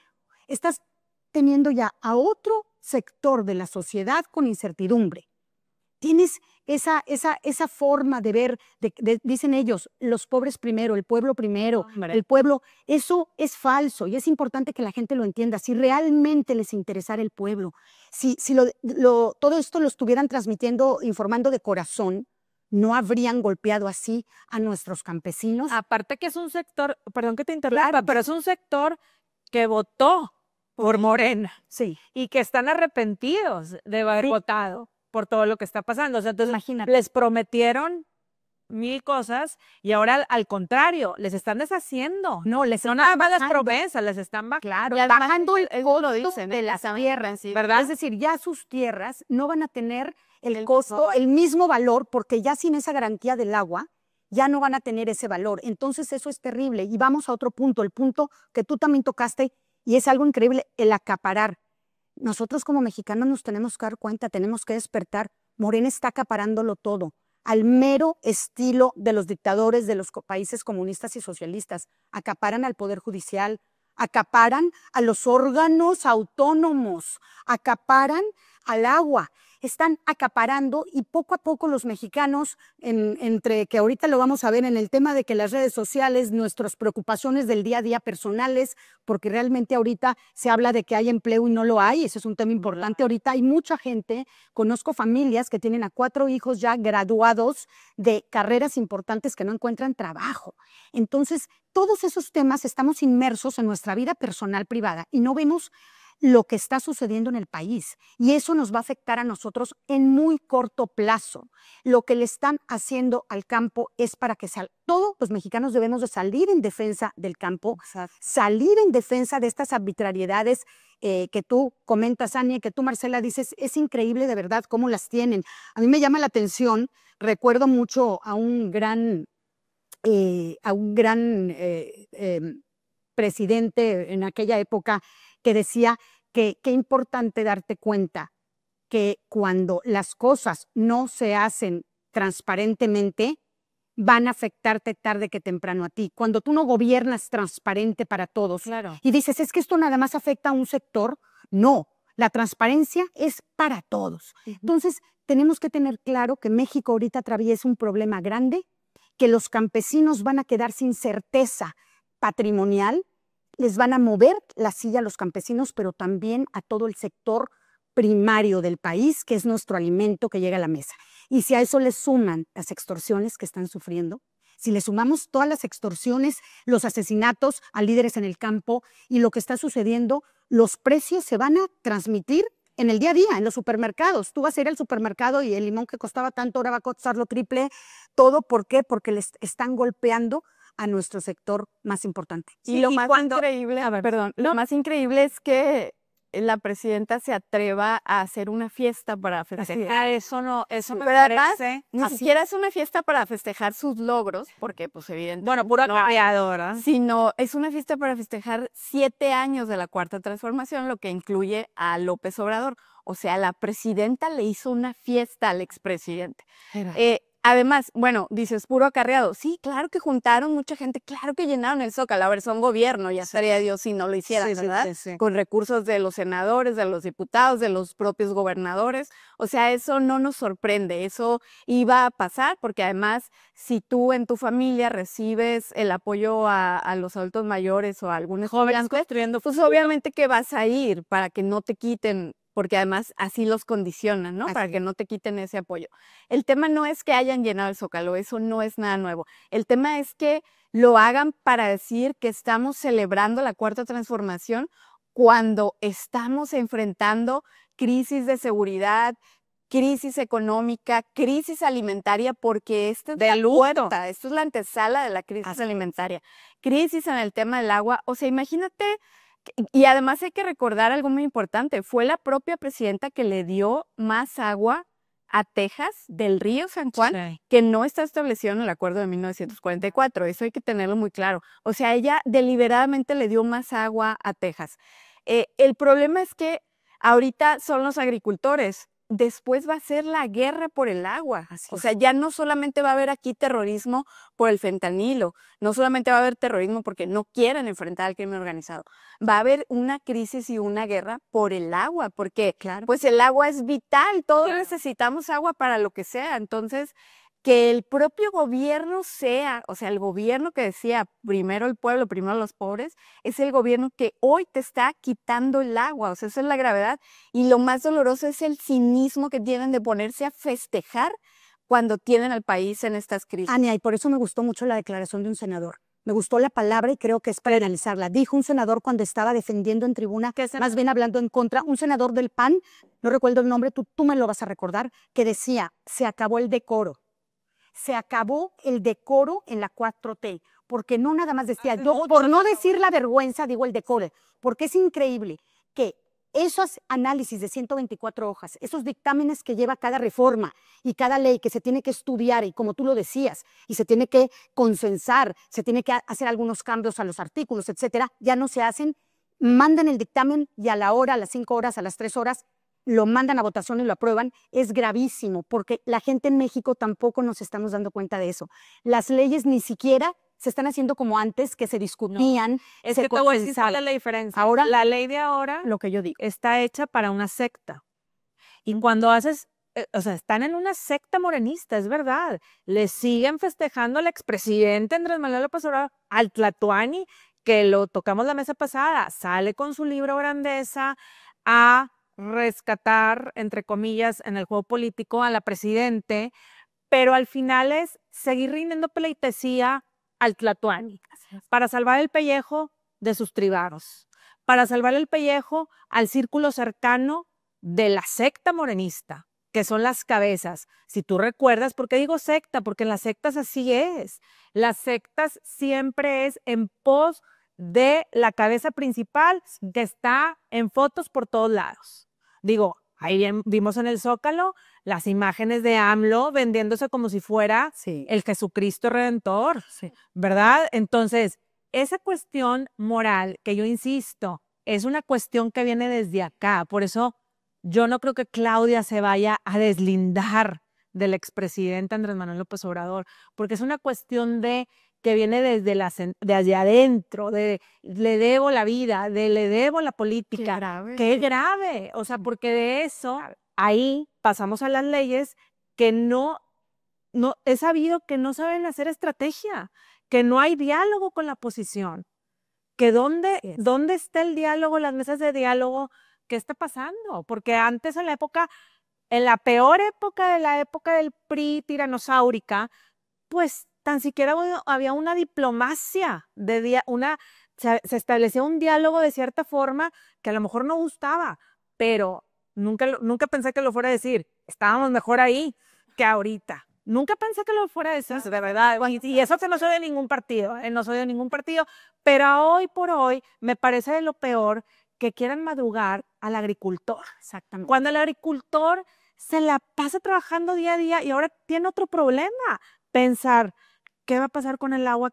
S3: Estás teniendo ya a otro sector de la sociedad con incertidumbre. Tienes esa forma de ver, dicen ellos, los pobres primero, el pueblo primero, el pueblo, eso es falso y es importante que la gente lo entienda. Si realmente les interesara el pueblo, si todo esto lo estuvieran transmitiendo, informando de corazón, no habrían golpeado así a nuestros campesinos.
S2: Aparte que es un sector, perdón que te interrumpa, pero es un sector que votó por Morena.
S3: Sí.
S2: Y que están arrepentidos de haber votado por todo lo que está pasando. O sea, entonces
S3: Imagínate.
S2: les prometieron 1000 cosas y ahora al contrario, les están deshaciendo.
S3: No
S2: Nada más las promesas, les están
S3: claro,
S1: Y además,
S3: bajando el
S1: eso
S3: costo
S1: lo dicen,
S3: de las tierras,
S1: sí.
S2: ¿verdad?
S3: Es decir, ya sus tierras no van a tener el costo, el mismo valor, porque ya sin esa garantía del agua, ya no van a tener ese valor. Entonces eso es terrible. Y vamos a otro punto, el punto que tú también tocaste, y es algo increíble, el acaparar. Nosotros como mexicanos nos tenemos que dar cuenta, tenemos que despertar. Morena está acaparándolo todo, al mero estilo de los dictadores de los países comunistas y socialistas. Acaparan al Poder Judicial, acaparan a los órganos autónomos, acaparan al agua. Están acaparando y poco a poco los mexicanos, entre que ahorita lo vamos a ver en el tema de que las redes sociales, nuestras preocupaciones del día a día personales, porque realmente ahorita se habla de que hay empleo y no lo hay, ese es un tema importante. Ahorita hay mucha gente, conozco familias que tienen a 4 hijos ya graduados de carreras importantes que no encuentran trabajo. Entonces, todos esos temas estamos inmersos en nuestra vida personal privada y no vemos lo que está sucediendo en el país y eso nos va a afectar a nosotros en muy corto plazo. Lo que le están haciendo al campo es para que todos los mexicanos debemos de salir en defensa del campo, salir en defensa de estas arbitrariedades que tú comentas, Ania, que tú, Marcela, dices, es increíble de verdad cómo las tienen. A mí me llama la atención, recuerdo mucho a un gran presidente en aquella época que decía que qué importante darte cuenta que cuando las cosas no se hacen transparentemente, van a afectarte tarde que temprano a ti. Cuando tú no gobiernas transparente para todos y dices, es que esto nada más afecta a un sector, no, la transparencia es para todos. Entonces, tenemos que tener claro que México ahorita atraviesa un problema grande, que los campesinos van a quedar sin certeza patrimonial, les van a mover la silla a los campesinos, pero también a todo el sector primario del país, que es nuestro alimento que llega a la mesa. Y si a eso le suman las extorsiones que están sufriendo, si le sumamos todas las extorsiones, los asesinatos a líderes en el campo y lo que está sucediendo, los precios se van a transmitir en el día a día, en los supermercados. Tú vas a ir al supermercado y el limón que costaba tanto ahora va a costar lo triple. ¿Todo por qué? Porque les están golpeando a nuestro sector más importante.
S1: Y lo más increíble, lo más increíble es que la presidenta se atreva a hacer una fiesta para festejar.
S2: Eso me
S1: parece. Ni siquiera es una fiesta para festejar sus logros, porque pues evidentemente.
S2: Bueno, pura creadora.
S1: Sino es una fiesta para festejar 7 años de la Cuarta Transformación, lo que incluye a López Obrador. O sea, la presidenta le hizo una fiesta al expresidente. Además, bueno, dices, puro acarreado. Sí, claro que juntaron mucha gente, claro que llenaron el Zócalo. A ver, son gobierno, ya estaría Dios si no lo hicieran, ¿verdad? Sí. Con recursos de los senadores, de los diputados, de los propios gobernadores. O sea, eso no nos sorprende, eso iba a pasar, porque además, si tú en tu familia recibes el apoyo a los adultos mayores o a algunos jóvenes construyendo, pues obviamente que vas a ir para que no te quiten, porque además así los condicionan, ¿no? Para que no te quiten ese apoyo. El tema no es que hayan llenado el Zócalo, eso no es nada nuevo. El tema es que lo hagan para decir que estamos celebrando la Cuarta Transformación cuando estamos enfrentando crisis de seguridad, crisis económica, crisis alimentaria, porque esta es la antesala de la crisis alimentaria. Crisis en el tema del agua, o sea, imagínate. Y además hay que recordar algo muy importante, fue la propia presidenta que le dio más agua a Texas del río San Juan,
S2: Sí.
S1: que no está establecido en el acuerdo de 1944. Eso hay que tenerlo muy claro. O sea, ella deliberadamente le dio más agua a Texas. El problema es que ahorita son los agricultores. Después va a ser la guerra por el agua. O sea, ya no solamente va a haber aquí terrorismo por el fentanilo, no solamente va a haber terrorismo porque no quieren enfrentar al crimen organizado. Va a haber una crisis y una guerra por el agua, porque pues el agua es vital, todos necesitamos agua para lo que sea. Entonces, que el propio gobierno sea, o sea, el gobierno que decía primero el pueblo, primero los pobres, es el gobierno que hoy te está quitando el agua. O sea, esa es la gravedad. Y lo más doloroso es el cinismo que tienen de ponerse a festejar cuando tienen al país en estas crisis.
S3: Ania, y por eso me gustó mucho la declaración de un senador. Me gustó la palabra y creo que es para analizarla. Dijo un senador cuando estaba defendiendo en tribuna, más bien hablando en contra, un senador del PAN, no recuerdo el nombre, tú me lo vas a recordar, que decía, se acabó el decoro. Se acabó el decoro en la 4T, porque no nada más decía, yo, por no decir la vergüenza, digo el decoro, porque es increíble que esos análisis de 124 hojas, esos dictámenes que lleva cada reforma y cada ley que se tiene que estudiar y como tú lo decías, y se tiene que consensar, se tiene que hacer algunos cambios a los artículos, etcétera, ya no se hacen, mandan el dictamen y a la hora, a las 5 horas, a las 3 horas, lo mandan a votación y lo aprueban. Es gravísimo porque la gente en México tampoco nos estamos dando cuenta de eso. Las leyes ni siquiera se están haciendo como antes, que se discutían.
S2: Es que te voy a decir cuál es la diferencia.
S3: Ahora,
S2: la ley de ahora
S3: lo que yo digo
S2: está hecha para una secta. Y cuando haces, o sea, están en una secta morenista, es verdad. Le siguen festejando al expresidente Andrés Manuel López Obrador, al Tlatuani, que lo tocamos la mesa pasada, sale con su libro Grandeza a rescatar, entre comillas, en el juego político a la presidente, pero al final es seguir rindiendo pleitesía al Tlatuani para salvar el pellejo de sus tribaros, para salvar el pellejo al círculo cercano de la secta morenista, que son las cabezas. Si tú recuerdas, ¿por qué digo secta? Porque en las sectas así es. Las sectas siempre es en pos de la cabeza principal que está en fotos por todos lados. Digo, ahí vimos en el Zócalo las imágenes de AMLO vendiéndose como si fuera el Jesucristo Redentor, ¿verdad? Entonces, esa cuestión moral, que yo insisto, es una cuestión que viene desde acá. Por eso yo no creo que Claudia se vaya a deslindar del expresidente Andrés Manuel López Obrador, porque es una cuestión que viene de allá adentro, de le debo la vida, de le debo la política. Qué grave. O sea, porque de eso, ahí pasamos a las leyes que no he sabido que no saben hacer estrategia, que no hay diálogo con la oposición, que dónde está el diálogo, las mesas de diálogo, ¿qué está pasando? Porque antes en la peor época de la época del PRI tiranosáurica, pues tan siquiera había una diplomacia, se establecía un diálogo de cierta forma que a lo mejor no gustaba, pero nunca pensé que lo fuera a decir. Estábamos mejor ahí que ahorita. Nunca pensé que lo fuera a decir, de verdad. Y eso que no soy de ningún partido, no soy de ningún partido, pero hoy por hoy me parece de lo peor que quieran madrugar al agricultor. Exactamente. Cuando el agricultor se la pasa trabajando día a día y ahora tiene otro problema. Pensar, ¿qué va a pasar con el agua?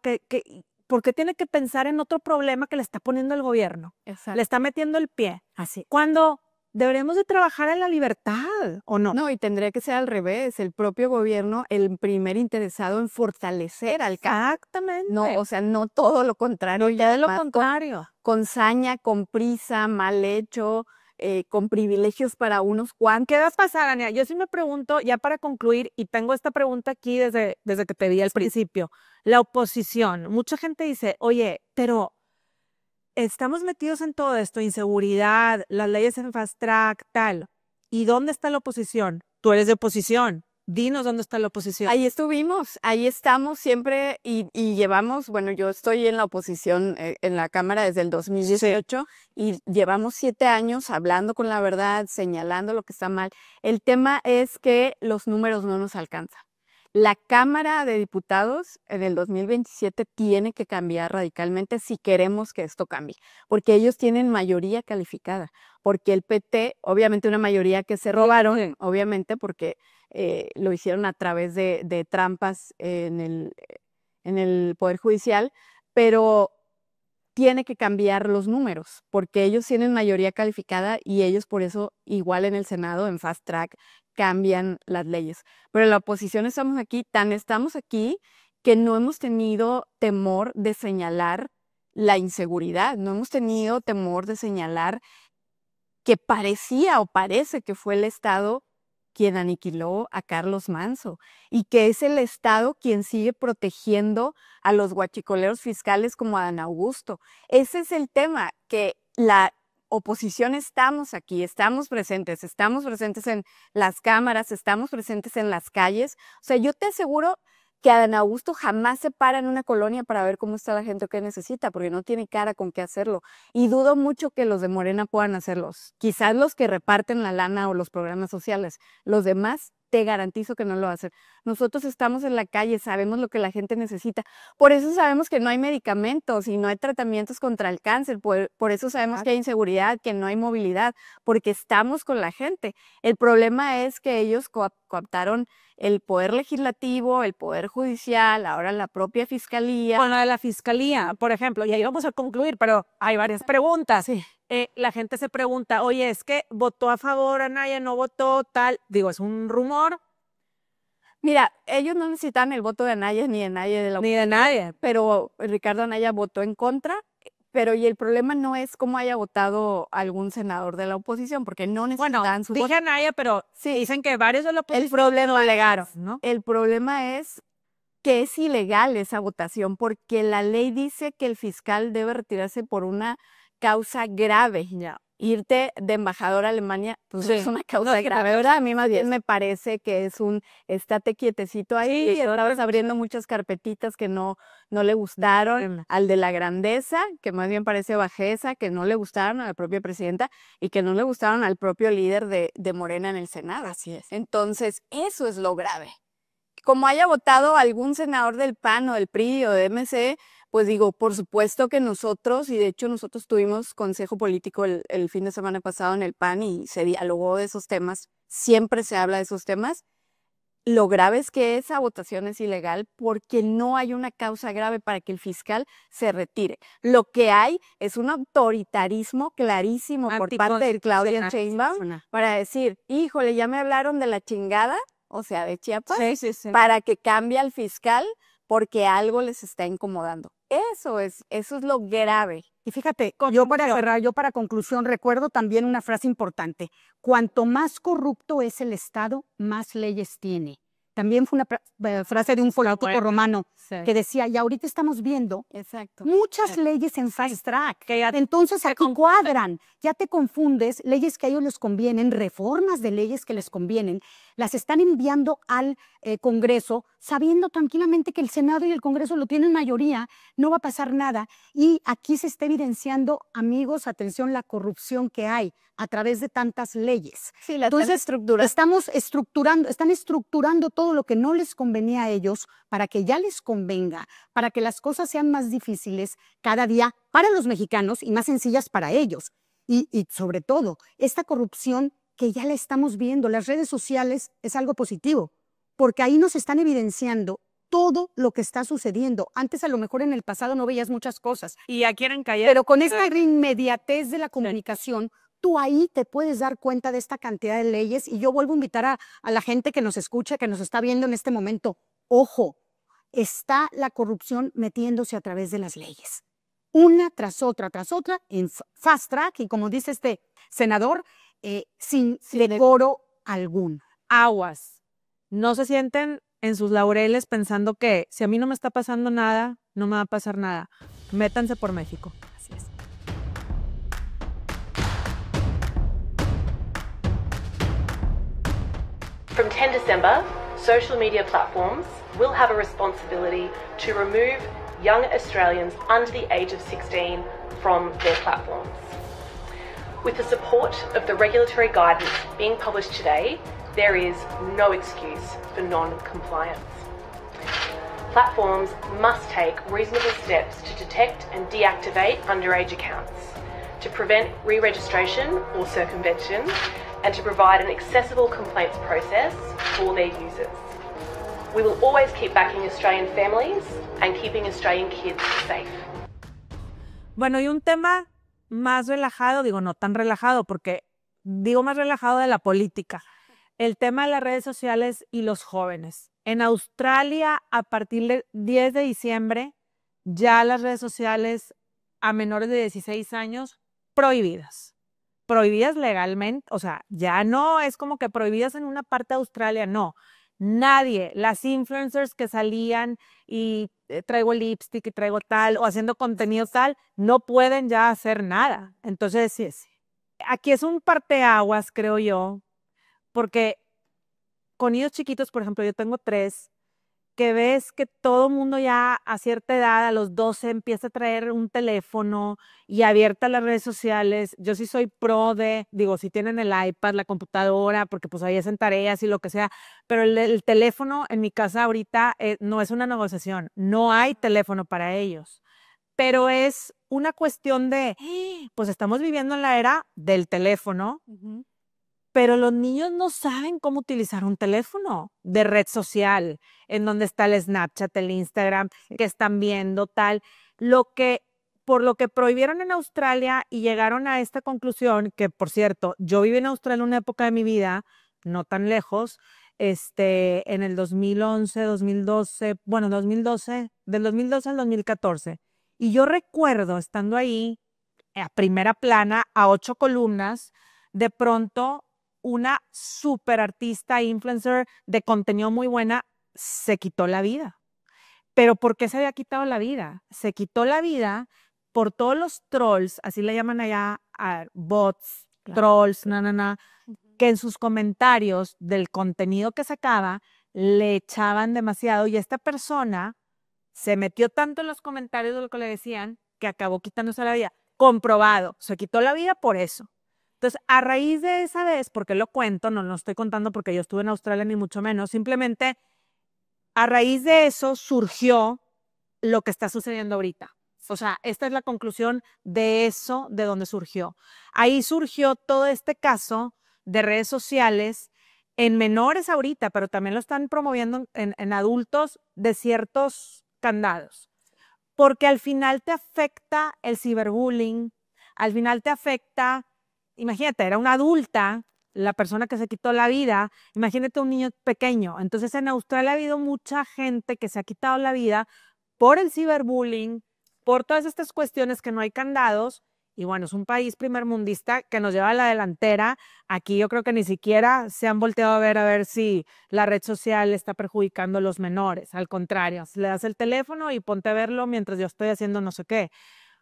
S2: ¿Por qué tiene que pensar en otro problema que le está poniendo el gobierno? Exacto. Le está metiendo el pie. Así. Cuando deberíamos de trabajar en la libertad, ¿o no?
S1: No, y tendría que ser al revés, el propio gobierno el primer interesado en fortalecer al campo.
S2: Exactamente.
S1: No, o sea, no todo lo contrario.
S2: Ya de lo contrario.
S1: Con saña, con prisa, mal hecho, con privilegios para unos cuantos.
S2: ¿Qué va a pasar, Ania? Yo sí me pregunto, ya para concluir, y tengo esta pregunta aquí desde que te vi al principio, la oposición. Mucha gente dice, oye, pero estamos metidos en todo esto, inseguridad, las leyes en fast track, tal. ¿Y dónde está la oposición? Tú eres de oposición. Dinos dónde está la oposición.
S1: Ahí estuvimos, ahí estamos siempre y llevamos, bueno, yo estoy en la oposición en la Cámara desde el 2018 y llevamos 7 años hablando con la verdad, señalando lo que está mal. El tema es que los números no nos alcanzan. La Cámara de Diputados en el 2027 tiene que cambiar radicalmente si queremos que esto cambie, porque ellos tienen mayoría calificada, porque el PT, obviamente una mayoría que se robaron, obviamente porque lo hicieron a través de trampas en el Poder Judicial, pero tiene que cambiar los números, porque ellos tienen mayoría calificada y ellos por eso, igual en el Senado, en Fast Track, cambian las leyes. Pero en la oposición estamos aquí que no hemos tenido temor de señalar la inseguridad, no hemos tenido temor de señalar que parecía o parece que fue el Estado quien aniquiló a Carlos Manzo y que es el Estado quien sigue protegiendo a los guachicoleros fiscales como a Adán Augusto. Ese es el tema, que la oposición estamos aquí, estamos presentes en las cámaras, estamos presentes en las calles. O sea, yo te aseguro que Adán Augusto jamás se para en una colonia para ver cómo está la gente o qué necesita, porque no tiene cara con qué hacerlo. Y dudo mucho que los de Morena puedan hacerlos. Quizás los que reparten la lana o los programas sociales. Los demás, te garantizo que no lo hacen. Nosotros estamos en la calle, sabemos lo que la gente necesita. Por eso sabemos que no hay medicamentos y no hay tratamientos contra el cáncer. Por eso sabemos que hay inseguridad, que no hay movilidad, porque estamos con la gente. El problema es que ellos cooptaron el poder legislativo, el poder judicial, ahora la propia fiscalía.
S2: Bueno, de la fiscalía, por ejemplo, y ahí vamos a concluir, pero hay varias preguntas.
S1: Sí.
S2: La gente se pregunta, oye, es que votó a favor Anaya, no votó tal, digo, es un rumor.
S1: Mira, ellos no necesitan el voto de Anaya ni de nadie de la
S2: Ni de nadie.
S1: Pero Ricardo Anaya votó en contra, pero y el problema no es cómo haya votado algún senador de la oposición, porque no necesitan su voto.
S2: Dije Anaya, pero
S1: sí,
S2: dicen que varios de la oposición
S1: el problema
S2: lo alegaron, ¿no?
S1: El problema es que es ilegal esa votación, porque la ley dice que el fiscal debe retirarse por una causa grave.
S2: Ya.
S1: Irte de embajador a Alemania, pues
S2: Sí.
S1: es una causa grave, ¿verdad? A mí más bien me parece que es un estate quietecito ahí, y estabas abriendo muchas carpetitas que no le gustaron al de la grandeza, que más bien parece bajeza, que no le gustaron a la propia presidenta y que no le gustaron al propio líder de Morena en el Senado.
S2: Así es.
S1: Entonces, eso es lo grave. Como haya votado algún senador del PAN o del PRI o de MC, pues digo, por supuesto que nosotros, y de hecho nosotros tuvimos consejo político el fin de semana pasado en el PAN y se dialogó de esos temas, siempre se habla de esos temas. Lo grave es que esa votación es ilegal porque no hay una causa grave para que el fiscal se retire. Lo que hay es un autoritarismo clarísimo por parte de Claudia Sheinbaum para decir, híjole, ya me hablaron de la chingada, o sea, de Chiapas, para que cambie al fiscal porque algo les está incomodando. Eso es lo grave.
S3: Y fíjate, yo para conclusión recuerdo también una frase importante. Cuanto más corrupto es el Estado, más leyes tiene. También fue una frase de un político romano que decía, y ahorita estamos viendo muchas leyes en fast track. Entonces aquí cuadran, ya te confundes, leyes que a ellos les convienen, reformas de leyes que les convienen, las están enviando al Congreso sabiendo tranquilamente que el Senado y el Congreso lo tienen mayoría, no va a pasar nada. Y aquí se está evidenciando, amigos, atención, la corrupción que hay a través de tantas leyes.
S1: Sí, entonces
S3: están estructurando todo lo que no les convenía a ellos para que ya les convenga, para que las cosas sean más difíciles cada día para los mexicanos y más sencillas para ellos. Y sobre todo, esta corrupción que ya la estamos viendo, las redes sociales es algo positivo, porque ahí nos están evidenciando todo lo que está sucediendo. Antes a lo mejor en el pasado no veías muchas cosas.
S2: Y ya quieren callar.
S3: Pero con esta inmediatez de la comunicación, tú ahí te puedes dar cuenta de esta cantidad de leyes. Y yo vuelvo a invitar a la gente que nos escucha, que nos está viendo en este momento. Ojo, está la corrupción metiéndose a través de las leyes. Una tras otra, en fast track. Y como dice este senador, sin decoro alguno.
S2: Aguas. No se sienten en sus laureles pensando que si a mí no me está pasando nada, no me va a pasar nada. Métanse por México. Así es.
S8: From 10 December, social media platforms will have a responsibility to remove young Australians under the age of 16 from their platforms. With the support of the regulatory guidance being published today, there is no excuse for non-compliance. Platforms must take reasonable steps to detect and deactivate underage accounts. to prevent re-registration or circumvention, and to provide an accessible complaints process for their users. We will always keep backing Australian families and keeping Australian kids safe.
S2: Bueno, y un tema más relajado, digo no tan relajado porque digo más relajado de la política, el tema de las redes sociales y los jóvenes. En Australia, a partir del 10 de diciembre, ya las redes sociales a menores de 16 años prohibidas. Prohibidas legalmente, o sea, ya no es como que prohibidas en una parte de Australia, no. Nadie, las influencers que salían y traigo el lipstick y traigo tal, o haciendo contenido tal, no pueden ya hacer nada. Entonces, sí, aquí es un parteaguas, creo yo, porque con niños chiquitos, por ejemplo, yo tengo 3, que ves que todo mundo ya a cierta edad, a los 12, empieza a traer un teléfono y abierta las redes sociales. Yo sí soy pro de, digo, si tienen el iPad, la computadora, porque pues ahí hacen tareas y lo que sea, pero el teléfono en mi casa ahorita no es una negociación, no hay teléfono para ellos, pero es una cuestión de, pues estamos viviendo en la era del teléfono, pero los niños no saben cómo utilizar un teléfono de red social, en donde está el Snapchat, el Instagram, que están viendo tal. Por lo que prohibieron en Australia y llegaron a esta conclusión, que por cierto, yo viví en Australia en una época de mi vida, no tan lejos, en el 2011, 2012, bueno, 2012, del 2012 al 2014. Y yo recuerdo estando ahí, a primera plana, a 8 columnas, de pronto una super artista, influencer de contenido muy buena, se quitó la vida. ¿Pero por qué se había quitado la vida? Se quitó la vida por todos los trolls, así le llaman allá a bots, trolls, que en sus comentarios del contenido que sacaba le echaban demasiado y esta persona se metió tanto en los comentarios de lo que le decían que acabó quitándose la vida. Comprobado, se quitó la vida por eso. Entonces, a raíz de esa vez, porque lo cuento, no lo estoy contando porque yo estuve en Australia ni mucho menos, simplemente a raíz de eso surgió lo que está sucediendo ahorita. O sea, esta es la conclusión de eso, de donde surgió. Ahí surgió todo este caso de redes sociales en menores ahorita, pero también lo están promoviendo en adultos de ciertos candados. Porque al final te afecta el ciberbullying, al final te afecta. Imagínate, era una adulta, la persona que se quitó la vida, imagínate un niño pequeño. Entonces en Australia ha habido mucha gente que se ha quitado la vida por el ciberbullying, por todas estas cuestiones que no hay candados. Y bueno, es un país primermundista que nos lleva a la delantera. Aquí yo creo que ni siquiera se han volteado a ver si la red social está perjudicando a los menores. Al contrario, le das el teléfono y ponte a verlo mientras yo estoy haciendo no sé qué.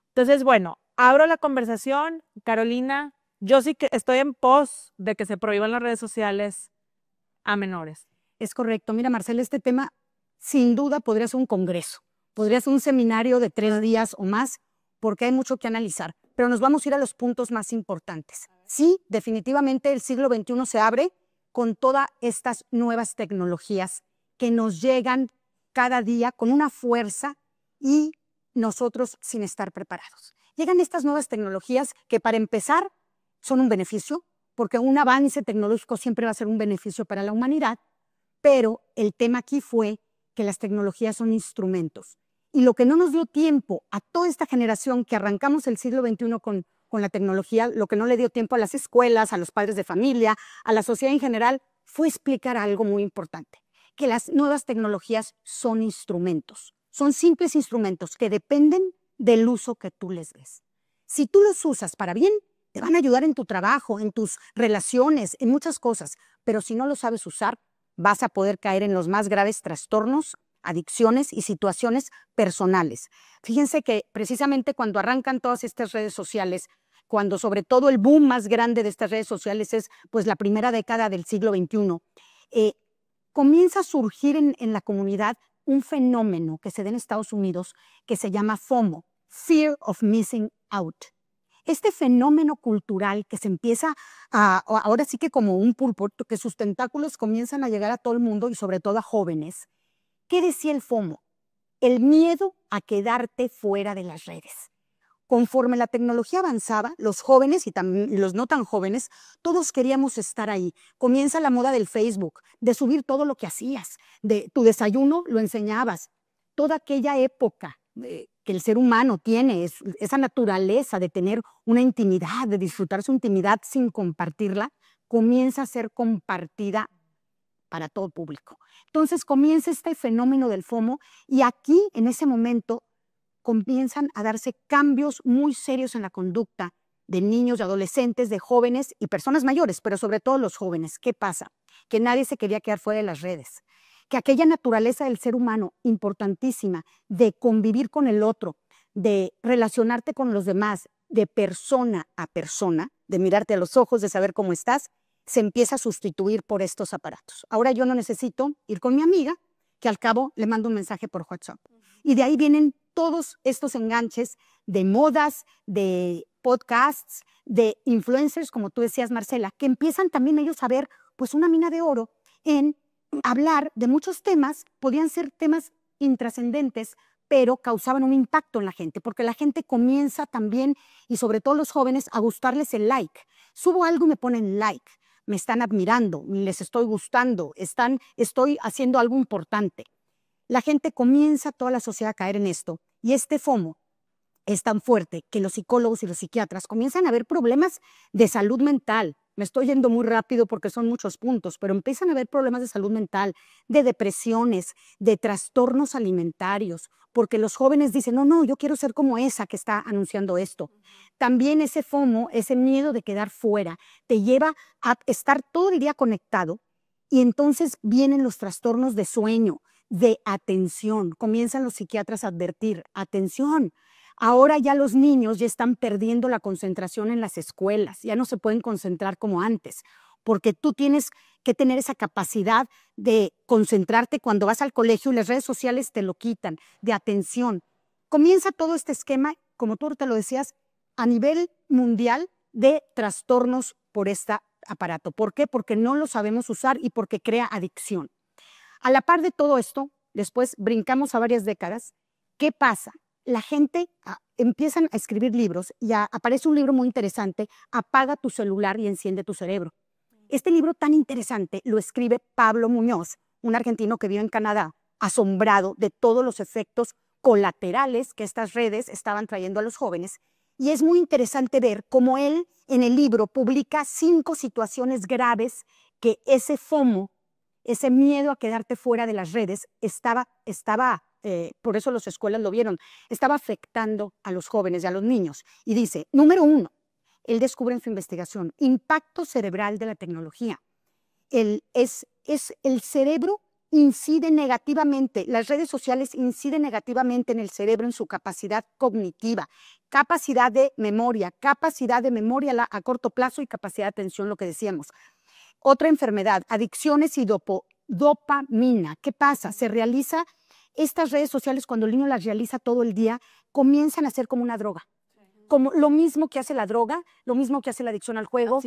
S2: Entonces, bueno, abro la conversación. Carolina, yo sí que estoy en pos de que se prohíban las redes sociales a menores.
S3: Es correcto. Mira, Marcela, este tema sin duda podría ser un congreso, podría ser un seminario de 3 días o más, porque hay mucho que analizar. Pero nos vamos a ir a los puntos más importantes. Sí, definitivamente el siglo XXI se abre con todas estas nuevas tecnologías que nos llegan cada día con una fuerza y nosotros sin estar preparados. Llegan estas nuevas tecnologías que para empezar son un beneficio, porque un avance tecnológico siempre va a ser un beneficio para la humanidad, pero el tema aquí fue que las tecnologías son instrumentos. Y lo que no nos dio tiempo a toda esta generación que arrancamos el siglo XXI con la tecnología, lo que no le dio tiempo a las escuelas, a los padres de familia, a la sociedad en general, fue explicar algo muy importante, que las nuevas tecnologías son instrumentos, son simples instrumentos que dependen del uso que tú les des. Si tú los usas para bien, te van a ayudar en tu trabajo, en tus relaciones, en muchas cosas, pero si no lo sabes usar, vas a poder caer en los más graves trastornos, adicciones y situaciones personales. Fíjense que precisamente cuando arrancan todas estas redes sociales, cuando sobre todo el boom más grande de estas redes sociales es pues la primera década del siglo XXI, comienza a surgir en la comunidad un fenómeno que se da en Estados Unidos que se llama FOMO, Fear of Missing Out. Este fenómeno cultural que se empieza ahora sí que como un pulpo, que sus tentáculos comienzan a llegar a todo el mundo y sobre todo a jóvenes. ¿Qué decía el FOMO? El miedo a quedarte fuera de las redes. Conforme la tecnología avanzaba, los jóvenes y también los no tan jóvenes, todos queríamos estar ahí. Comienza la moda del Facebook, de subir todo lo que hacías, de tu desayuno lo enseñabas. Toda aquella época que el ser humano tiene, esa naturaleza de tener una intimidad, de disfrutar su intimidad sin compartirla, comienza a ser compartida para todo público. Entonces comienza este fenómeno del FOMO y aquí, en ese momento, comienzan a darse cambios muy serios en la conducta de niños, de adolescentes, de jóvenes y personas mayores, pero sobre todo los jóvenes. ¿Qué pasa? Que nadie se quería quedar fuera de las redes, que aquella naturaleza del ser humano importantísima de convivir con el otro, de relacionarte con los demás, de persona a persona, de mirarte a los ojos, de saber cómo estás, se empieza a sustituir por estos aparatos. Ahora yo no necesito ir con mi amiga, que al cabo le mando un mensaje por WhatsApp. Y de ahí vienen todos estos enganches de modas, de podcasts, de influencers, como tú decías, Marcela, que empiezan también ellos a ver pues una mina de oro en hablar de muchos temas, podían ser temas intrascendentes, pero causaban un impacto en la gente, porque la gente comienza también, y sobre todo los jóvenes, a gustarles el like. Subo algo y me ponen like, me están admirando, les estoy gustando, estoy haciendo algo importante. La gente comienza, toda la sociedad a caer en esto, y este FOMO es tan fuerte que los psicólogos y los psiquiatras comienzan a ver problemas de salud mental. Me estoy yendo muy rápido porque son muchos puntos, pero empiezan a haber problemas de salud mental, de depresiones, de trastornos alimentarios, porque los jóvenes dicen, no, yo quiero ser como esa que está anunciando esto. También ese FOMO, ese miedo de quedar fuera, te lleva a estar todo el día conectado y entonces vienen los trastornos de sueño, de atención. Comienzan los psiquiatras a advertir, atención. Ahora ya los niños ya están perdiendo la concentración en las escuelas, ya no se pueden concentrar como antes, porque tú tienes que tener esa capacidad de concentrarte cuando vas al colegio y las redes sociales te lo quitan, de atención. Comienza todo este esquema, como tú te lo decías, a nivel mundial de trastornos por este aparato. ¿Por qué? Porque no lo sabemos usar y porque crea adicción. A la par de todo esto, después brincamos a varias décadas, ¿qué pasa? La gente empiezan a escribir libros y aparece un libro muy interesante, Apaga tu celular y enciende tu cerebro. Este libro tan interesante lo escribe Pablo Muñoz, un argentino que vive en Canadá, asombrado de todos los efectos colaterales que estas redes estaban trayendo a los jóvenes. Y es muy interesante ver cómo él en el libro publica 5 situaciones graves que ese FOMO, ese miedo a quedarte fuera de las redes, por eso las escuelas lo vieron, estaba afectando a los jóvenes y a los niños. Y dice, número 1, él descubre en su investigación, impacto cerebral de la tecnología. El cerebro incide negativamente, las redes sociales inciden negativamente en el cerebro, en su capacidad cognitiva, capacidad de memoria a corto plazo y capacidad de atención, lo que decíamos. Otra enfermedad, adicciones y dopamina. ¿Qué pasa? Estas redes sociales, cuando el niño las realiza todo el día, comienzan a ser como una droga. Como lo mismo que hace la droga, lo mismo que hace la adicción al juego,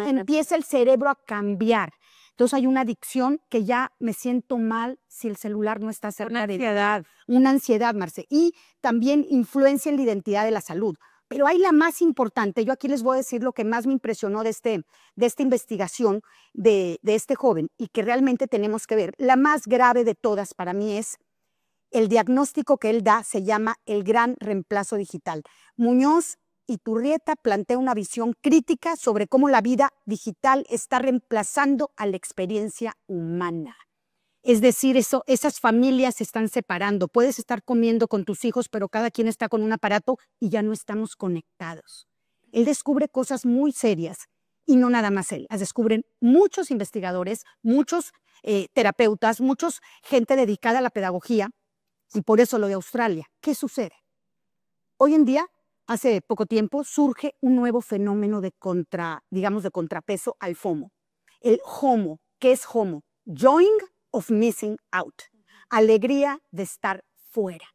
S3: empieza el cerebro a cambiar. Entonces hay una adicción que ya me siento mal si el celular no está cerca de mí. Una ansiedad, Marce. Y también influencia en la identidad de la salud. Pero hay la más importante, yo aquí les voy a decir lo que más me impresionó de esta investigación de este joven y que realmente tenemos que ver. La más grave de todas para mí es el diagnóstico que él da, se llama el gran reemplazo digital. Muñoz y Turrieta plantea una visión crítica sobre cómo la vida digital está reemplazando a la experiencia humana. Es decir, esas familias se están separando. Puedes estar comiendo con tus hijos, pero cada quien está con un aparato y ya no estamos conectados. Él descubre cosas muy serias y no nada más él. Las descubren muchos investigadores, muchos terapeutas, muchos gente dedicada a la pedagogía y por eso lo de Australia. ¿Qué sucede? Hoy en día, hace poco tiempo, surge un nuevo fenómeno de contrapeso al FOMO. El HOMO. ¿Qué es HOMO? Joy of missing out, alegría de estar fuera.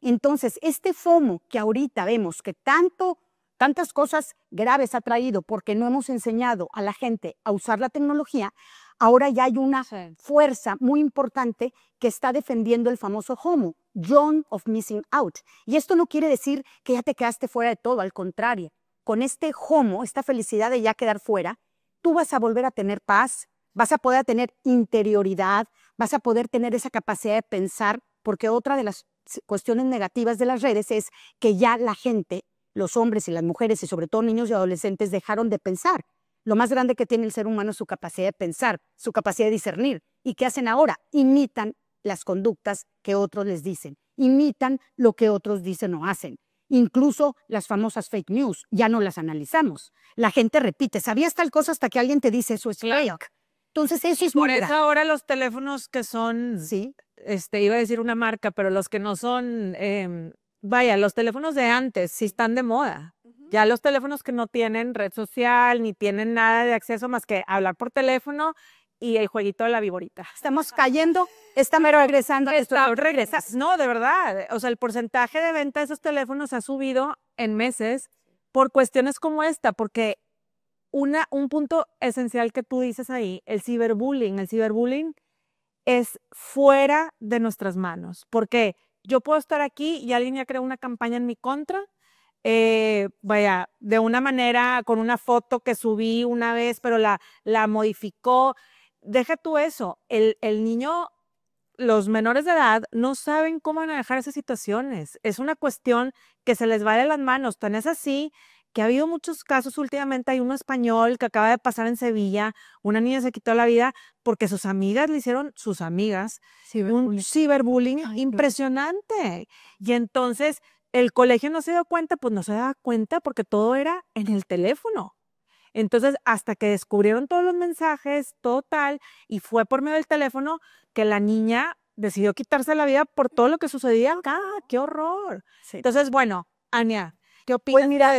S3: Entonces, este FOMO que ahorita vemos que tantas cosas graves ha traído porque no hemos enseñado a la gente a usar la tecnología, Ahora ya hay una fuerza muy importante que está defendiendo el famoso FOMO, Fear of Missing Out. Y esto no quiere decir que ya te quedaste fuera de todo, al contrario. Con este FOMO, esta felicidad de ya quedar fuera, tú vas a volver a tener paz, vas a poder tener interioridad, vas a poder tener esa capacidad de pensar, porque otra de las cuestiones negativas de las redes es que ya la gente, los hombres y las mujeres y sobre todo niños y adolescentes dejaron de pensar. Lo más grande que tiene el ser humano es su capacidad de pensar, su capacidad de discernir. ¿Y qué hacen ahora? Imitan las conductas que otros les dicen, imitan lo que otros dicen o hacen. Incluso las famosas fake news, ya no las analizamos. La gente repite, ¿sabías tal cosa? Hasta que alguien te dice eso es fake. Entonces eso es muy
S2: Por eso
S3: grave.
S2: ahora los teléfonos que son,
S3: Sí,
S2: iba a decir una marca, pero los que no son, vaya, los teléfonos de antes sí están de moda. Ya los teléfonos que no tienen red social ni tienen nada de acceso más que hablar por teléfono y el jueguito de la viborita.
S3: estamos cayendo, estamos regresando.
S2: No, de verdad. O sea, el porcentaje de venta de esos teléfonos ha subido en meses por cuestiones como esta, porque un punto esencial que tú dices ahí, el ciberbullying. El ciberbullying es fuera de nuestras manos, porque yo puedo estar aquí y alguien ya creó una campaña en mi contra, vaya, de una manera, con una foto que subí una vez, pero la modificó. Deja tú eso, el niño, los menores de edad no saben cómo manejar esas situaciones. Es una cuestión que se les va de las manos. Tan es así que ha habido muchos casos últimamente. Hay uno español que acaba de pasar en Sevilla, una niña se quitó la vida porque sus amigas le hicieron, un ciberbullying impresionante. Y entonces el colegio no se dio cuenta, pues no se daba cuenta porque todo era en el teléfono. Entonces, hasta que descubrieron todos los mensajes, todo tal, y fue por medio del teléfono que la niña decidió quitarse la vida por todo lo que sucedía. ¡Ah, qué horror!
S3: Sí.
S2: Entonces, bueno, Ania, ¿qué opinas?
S1: Pues mira,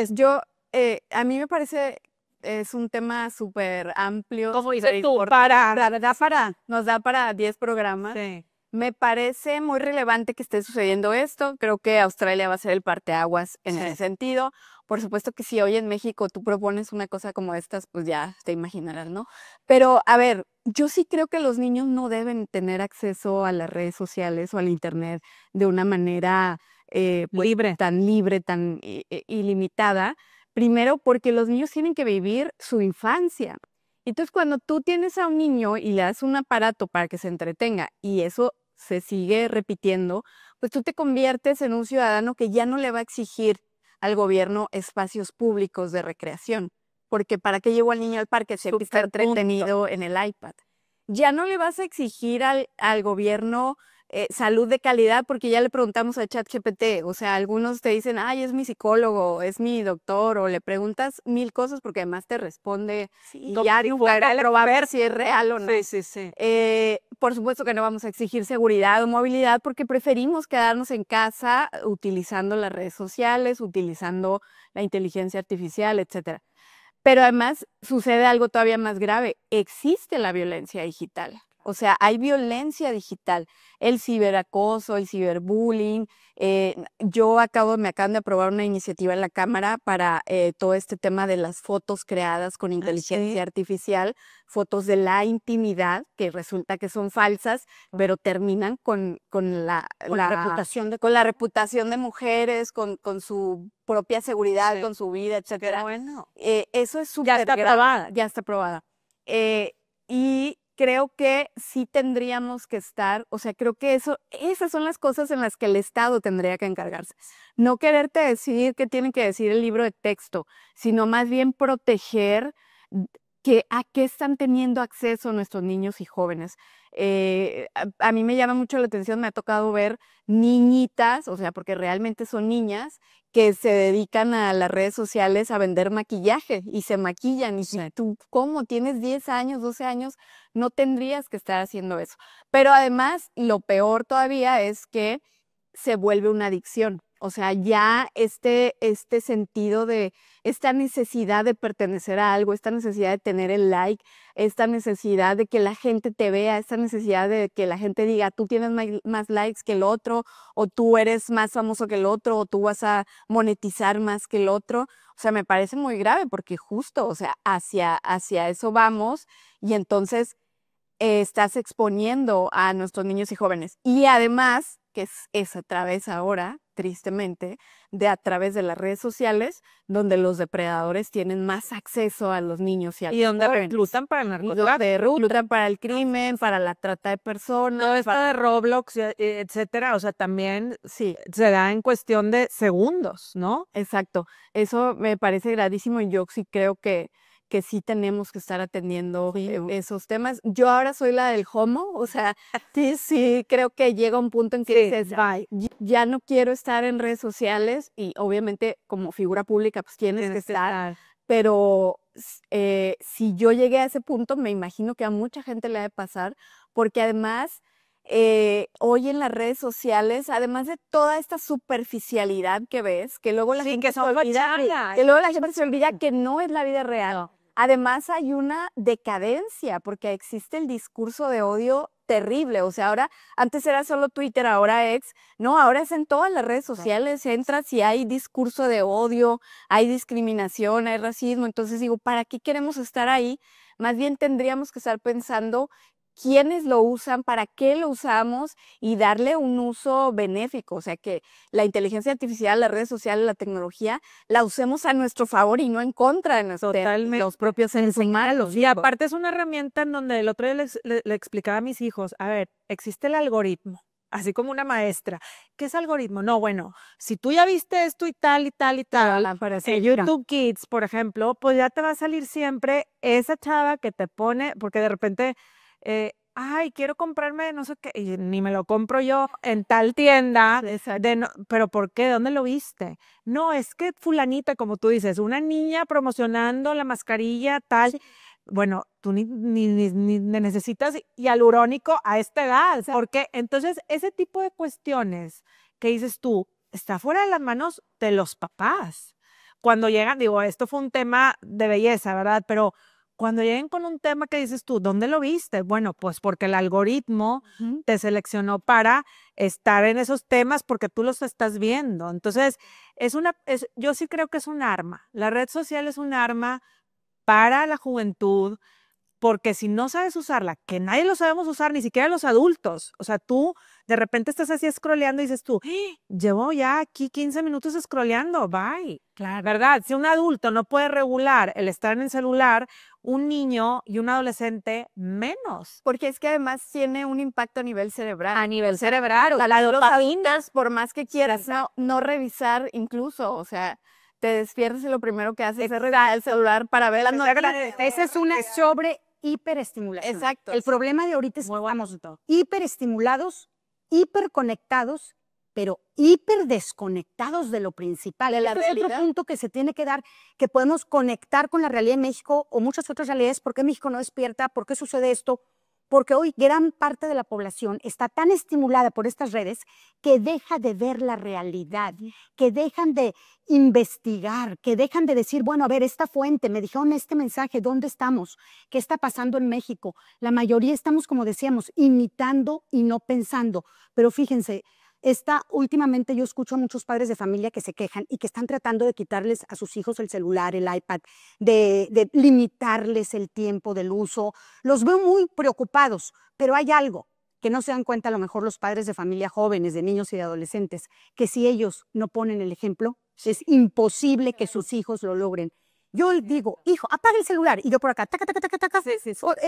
S1: a mí me parece, es un tema súper amplio.
S2: Como dices
S1: súper
S2: tú,
S1: importante. Nos da para 10 programas.
S2: Sí.
S1: Me parece muy relevante que esté sucediendo esto. Creo que Australia va a ser el parteaguas en ese sentido. Por supuesto que si hoy en México tú propones una cosa como estas, pues ya te imaginarás, ¿no? Pero, a ver, yo sí creo que los niños no deben tener acceso a las redes sociales o al internet de una manera
S2: Libre.
S1: tan libre, tan ilimitada. Primero, porque los niños tienen que vivir su infancia. Entonces, cuando tú tienes a un niño y le das un aparato para que se entretenga y eso se sigue repitiendo, pues tú te conviertes en un ciudadano que ya no le va a exigir al gobierno espacios públicos de recreación, porque ¿para qué llevo al niño al parque si está entretenido en el iPad? Ya no le vas a exigir al gobierno salud de calidad, porque ya le preguntamos a ChatGPT. O sea, algunos te dicen, ay, es mi psicólogo, es mi doctor, o le preguntas 1000 cosas porque además te responde y ya va a ver si es real o no.
S2: Sí.
S1: Por supuesto que no vamos a exigir seguridad o movilidad porque preferimos quedarnos en casa utilizando las redes sociales, utilizando la inteligencia artificial, etcétera. Pero además sucede algo todavía más grave. Existe la violencia digital. O sea, hay violencia digital, el ciberacoso, el ciberbullying. Me acaban de aprobar una iniciativa en la Cámara para todo este tema de las fotos creadas con inteligencia artificial, fotos de la intimidad, que resulta que son falsas, pero terminan con la reputación de mujeres, con su propia seguridad, con su vida, etcétera.
S2: Bueno.
S1: Eso es súper grave. Ya está aprobada. Y creo que sí tendríamos que estar, o sea, creo que esas son las cosas en las que el Estado tendría que encargarse. No quererte decir qué tiene que decir el libro de texto, sino más bien proteger a qué están teniendo acceso nuestros niños y jóvenes. A mí me llama mucho la atención, me ha tocado ver niñitas, o sea, porque realmente son niñas, que se dedican a las redes sociales a vender maquillaje y se maquillan. Y si tú, ¿cómo? Tienes 10 años, 12 años, no tendrías que estar haciendo eso. Pero además, lo peor todavía es que se vuelve una adicción. O sea, ya este sentido de esta necesidad de pertenecer a algo, esta necesidad de tener el like, esta necesidad de que la gente te vea, esta necesidad de que la gente diga, tú tienes más likes que el otro, o tú eres más famoso que el otro, o tú vas a monetizar más que el otro. O sea, me parece muy grave porque justo, o sea, hacia eso vamos y entonces estás exponiendo a nuestros niños y jóvenes. Y además, que es a través ahora, tristemente, a través de las redes sociales, donde los depredadores tienen más acceso a los niños y a
S2: Y donde
S1: los jóvenes.
S2: reclutan para el
S1: Y
S2: narcotráfico.
S1: donde reclutan para el crimen, para la trata de personas.
S2: No, esta de Roblox, etcétera, o sea, también
S1: Sí,
S2: se da en cuestión de segundos, ¿no?
S1: exacto. Eso me parece gravísimo y yo sí creo que sí tenemos que estar atendiendo esos temas. Yo ahora soy la del homo, o sea, sí creo que llega un punto en que dices, ya no quiero estar en redes sociales y obviamente como figura pública pues tienes que estar, pero si yo llegué a ese punto me imagino que a mucha gente le ha de pasar, porque además hoy en las redes sociales, además de toda esta superficialidad que ves, que luego la gente se olvida, que no es la vida real.
S3: No.
S1: Además hay una decadencia porque existe el discurso de odio terrible. O sea, ahora, antes era solo Twitter, ahora X, no, ahora es en todas las redes sociales, entras y hay discurso de odio, hay discriminación, hay racismo. Entonces digo, ¿para qué queremos estar ahí? Más bien tendríamos que estar pensando quiénes lo usan, para qué lo usamos y darle un uso benéfico. O sea, que la inteligencia artificial, las redes sociales, la tecnología, la usemos a nuestro favor y no en contra de los propios seres humanos.
S2: Y aparte es una herramienta en donde el otro día le explicaba a mis hijos, a ver, existe el algoritmo, así como una maestra. ¿Qué es algoritmo? No, bueno, si tú ya viste esto y tal y tal y tal, en YouTube Kids, por ejemplo, pues ya te va a salir siempre esa chava que te pone, porque de repente... ay, quiero comprarme no sé qué, y ni me lo compro yo en tal tienda, pero ¿por qué? ¿Dónde lo viste? No, es que fulanita, como tú dices, una niña promocionando la mascarilla tal, bueno, tú ni necesitas hialurónico a esta edad, porque entonces ese tipo de cuestiones que dices tú, está fuera de las manos de los papás. Cuando llegan, digo, esto fue un tema de belleza, ¿verdad? Pero cuando lleguen con un tema que dices tú, ¿dónde lo viste? Bueno, pues porque el algoritmo te seleccionó para estar en esos temas porque tú los estás viendo. Entonces, yo sí creo que es un arma. La red social es un arma para la juventud, porque si no sabes usarla, que nadie lo sabemos usar, ni siquiera los adultos. O sea, tú de repente estás así scrolleando y dices tú, llevo ya aquí 15 minutos scrolleando, bye. Claro. ¿Verdad? Si un adulto no puede regular el estar en el celular, un niño y un adolescente menos.
S1: Porque es que además tiene un impacto a nivel cerebral.
S3: A nivel cerebral.
S1: Los adultos, por más que quieras, no revisar incluso, o sea, te despiertas y lo primero que haces es revisar el celular para ver las noticias.
S3: Esa es una sobre hiperestimulación.
S1: Exacto.
S3: El problema de ahorita es que estamos hiperestimulados, hiperconectados, pero hiperdesconectados de lo principal.
S1: De la
S3: Este es otro
S1: realidad.
S3: punto que se tiene que dar, que podemos conectar con la realidad de México o muchas otras realidades. ¿Por qué México no despierta? ¿Por qué sucede esto? Porque hoy gran parte de la población está tan estimulada por estas redes que deja de ver la realidad, que dejan de investigar, que dejan de decir, bueno, a ver, esta fuente, me dijeron este mensaje, ¿dónde estamos? ¿Qué está pasando en México? La mayoría estamos, como decíamos, imitando y no pensando. Pero fíjense, últimamente yo escucho a muchos padres de familia que se quejan y que están tratando de quitarles a sus hijos el celular, el iPad, de limitarles el tiempo del uso. Los veo muy preocupados, pero hay algo que no se dan cuenta a lo mejor los padres de familia jóvenes, de niños y de adolescentes, que si ellos no ponen el ejemplo, es imposible que sus hijos lo logren. Yo digo, hijo, apaga el celular, y yo por acá, taca, taca, taca, taca.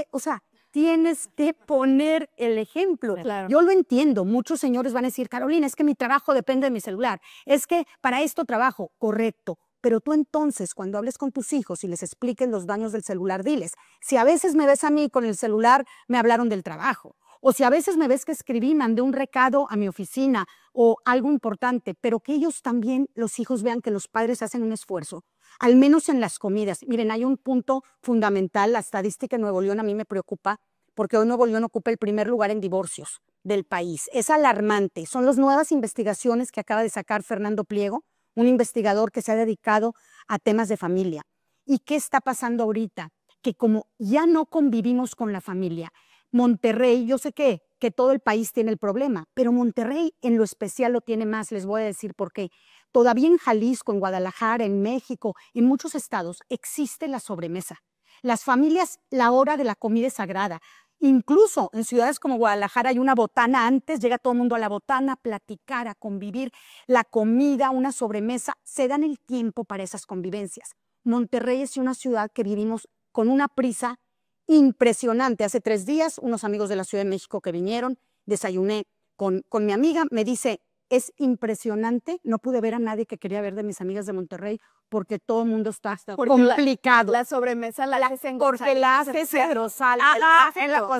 S3: O sea, tienes que poner el ejemplo.
S1: Claro.
S3: Yo lo entiendo, muchos señores van a decir, Carolina, es que mi trabajo depende de mi celular, es que para esto trabajo, correcto. Pero tú entonces, cuando hables con tus hijos y les expliques los daños del celular, diles, si a veces me ves a mí con el celular, me hablaron del trabajo. O si a veces me ves que escribí, mandé un recado a mi oficina o algo importante, pero que ellos también, los hijos, vean que los padres hacen un esfuerzo, al menos en las comidas. Miren, hay un punto fundamental, la estadística en Nuevo León a mí me preocupa, porque hoy Nuevo León ocupa el primer lugar en divorcios del país. Es alarmante, son las nuevas investigaciones que acaba de sacar Fernando Pliego, un investigador que se ha dedicado a temas de familia. ¿Y qué está pasando ahorita? Que como ya no convivimos con la familia, Monterrey, yo sé que todo el país tiene el problema, pero Monterrey en lo especial lo tiene más, les voy a decir por qué. Todavía en Jalisco, en Guadalajara, en México, en muchos estados existe la sobremesa. Las familias, la hora de la comida es sagrada. Incluso en ciudades como Guadalajara hay una botana antes, llega todo el mundo a la botana a platicar, a convivir, la comida, una sobremesa, se dan el tiempo para esas convivencias. Monterrey es una ciudad que vivimos con una prisa impresionante. Hace 3 días, unos amigos de la Ciudad de México que vinieron, desayuné con mi amiga, me dice, es impresionante, no pude ver a nadie que quería ver de mis amigas de Monterrey porque todo el mundo está complicado.
S1: La sobremesa la haces en
S3: Porque la haces en Rosal,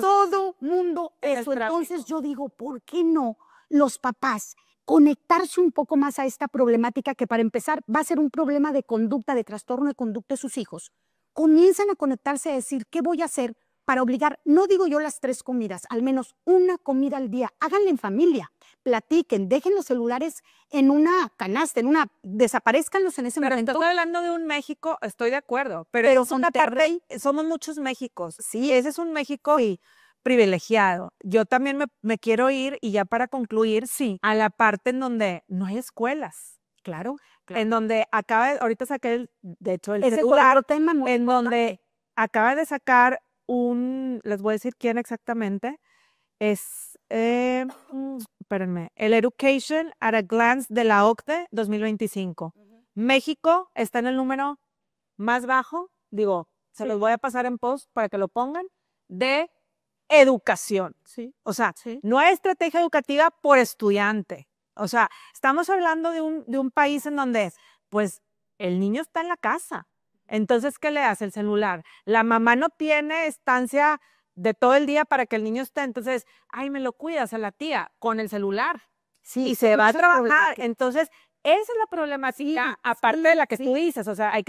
S3: todo mundo eso.
S2: tráfico.
S3: Entonces yo digo, ¿por qué no los papás conectarse un poco más a esta problemática que para empezar va a ser un problema de conducta, de trastorno de conducta de sus hijos? Comiencen a conectarse a decir, ¿qué voy a hacer para obligar? No digo yo las 3 comidas, al menos una comida al día. Háganla en familia, platiquen, dejen los celulares en una canasta, desaparezcanlos en ese
S2: Pero
S3: momento.
S2: estoy hablando de un México, estoy de acuerdo, pero es una parte, somos muchos Méxicos, sí, ese es un México privilegiado. Yo también me quiero ir, y ya para concluir, sí, a la parte en donde no hay escuelas.
S3: Claro.
S2: En donde ahorita saqué, de hecho, el
S3: Ese es
S2: celular,
S3: otro tema muy
S2: en donde acaba de sacar les voy a decir quién exactamente, es, espérenme, el Education at a Glance de la OCDE 2025. México está en el número más bajo, digo, se los voy a pasar en post para que lo pongan, de educación.
S3: Sí.
S2: O sea, no hay estrategia educativa por estudiante. O sea, estamos hablando de un país en donde, pues, el niño está en la casa. Entonces, ¿qué le hace el celular? La mamá no tiene estancia de todo el día para que el niño esté. Entonces, ay, me lo cuidas a la tía con el celular.
S3: Sí,
S2: y se va a
S3: esa es la
S2: trabajar.
S3: problemática.
S2: Entonces, esa es la problemática, aparte de la que tú dices. O sea, hay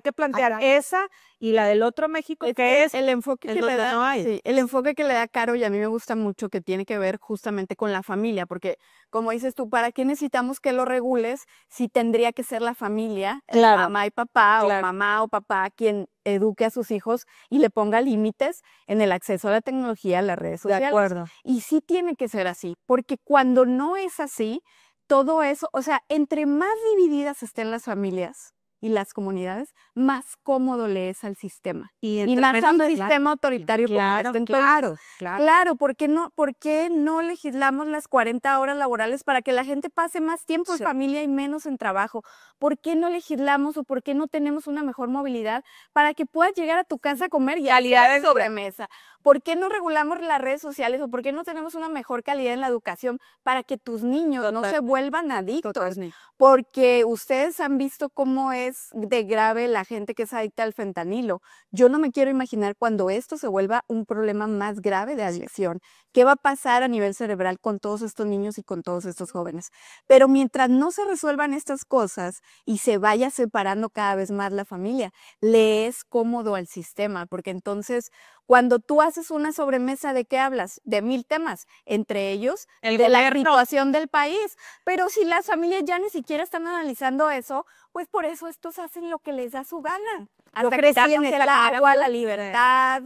S2: que plantear esa y la del otro México, que es
S1: el enfoque que le da,
S2: no hay.
S1: sí, el enfoque que le da Caro, y a mí me gusta mucho, que tiene que ver justamente con la familia, porque como dices tú, ¿para qué necesitamos que lo regules si tendría que ser la familia, mamá y papá, o mamá o papá, quien eduque a sus hijos y le ponga límites en el acceso a la tecnología, a las redes sociales?
S2: De acuerdo.
S1: Y sí tiene que ser así, porque cuando no es así, todo eso, o sea, entre más divididas estén las familias y las comunidades, más cómodo le es al sistema. Y más a un sistema autoritario como este. Entonces, claro, ¿por qué no legislamos las 40 horas laborales para que la gente pase más tiempo en familia y menos en trabajo? ¿Por qué no legislamos o por qué no tenemos una mejor movilidad para que puedas llegar a tu casa a comer y calidad de sobremesa? ¿Por qué no regulamos las redes sociales o por qué no tenemos una mejor calidad en la educación para que tus niños no se vuelvan adictos? Porque ustedes han visto cómo es de grave la gente que es adicta al fentanilo. Yo no me quiero imaginar cuando esto se vuelva un problema más grave de adicción. ¿Qué va a pasar a nivel cerebral con todos estos niños y con todos estos jóvenes? Pero mientras no se resuelvan estas cosas y se vaya separando cada vez más la familia, le es cómodo al sistema, porque entonces cuando tú haces una sobremesa, ¿de qué hablas? De 1000 temas, entre ellos de la situación del país. Pero si las familias ya ni siquiera están analizando eso, pues por eso estos hacen lo que les da su gana. Hasta quitarnos el agua, la libertad,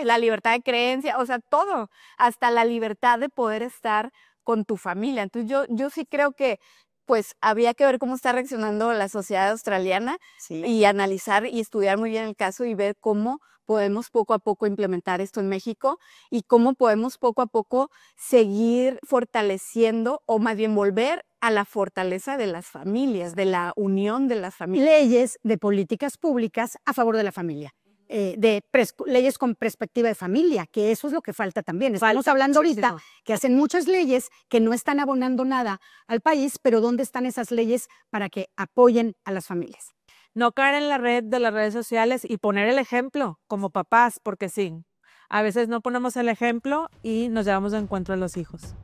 S1: la libertad de creencia, o sea, todo, hasta la libertad de poder estar con tu familia. Entonces yo sí creo que pues había que ver cómo está reaccionando la sociedad australiana y analizar y estudiar muy bien el caso y ver cómo podemos poco a poco implementar esto en México y cómo podemos poco a poco seguir fortaleciendo o más bien volver a la fortaleza de las familias, de la unión de las familias.
S3: Leyes de políticas públicas a favor de la familia. Leyes con perspectiva de familia, que eso es lo que falta también. Estamos hablando ahorita que hacen muchas leyes que no están abonando nada al país, pero ¿dónde están esas leyes para que apoyen a las familias?
S2: No caer en la red de las redes sociales y poner el ejemplo como papás, porque sí, a veces no ponemos el ejemplo y nos llevamos de encuentro a los hijos.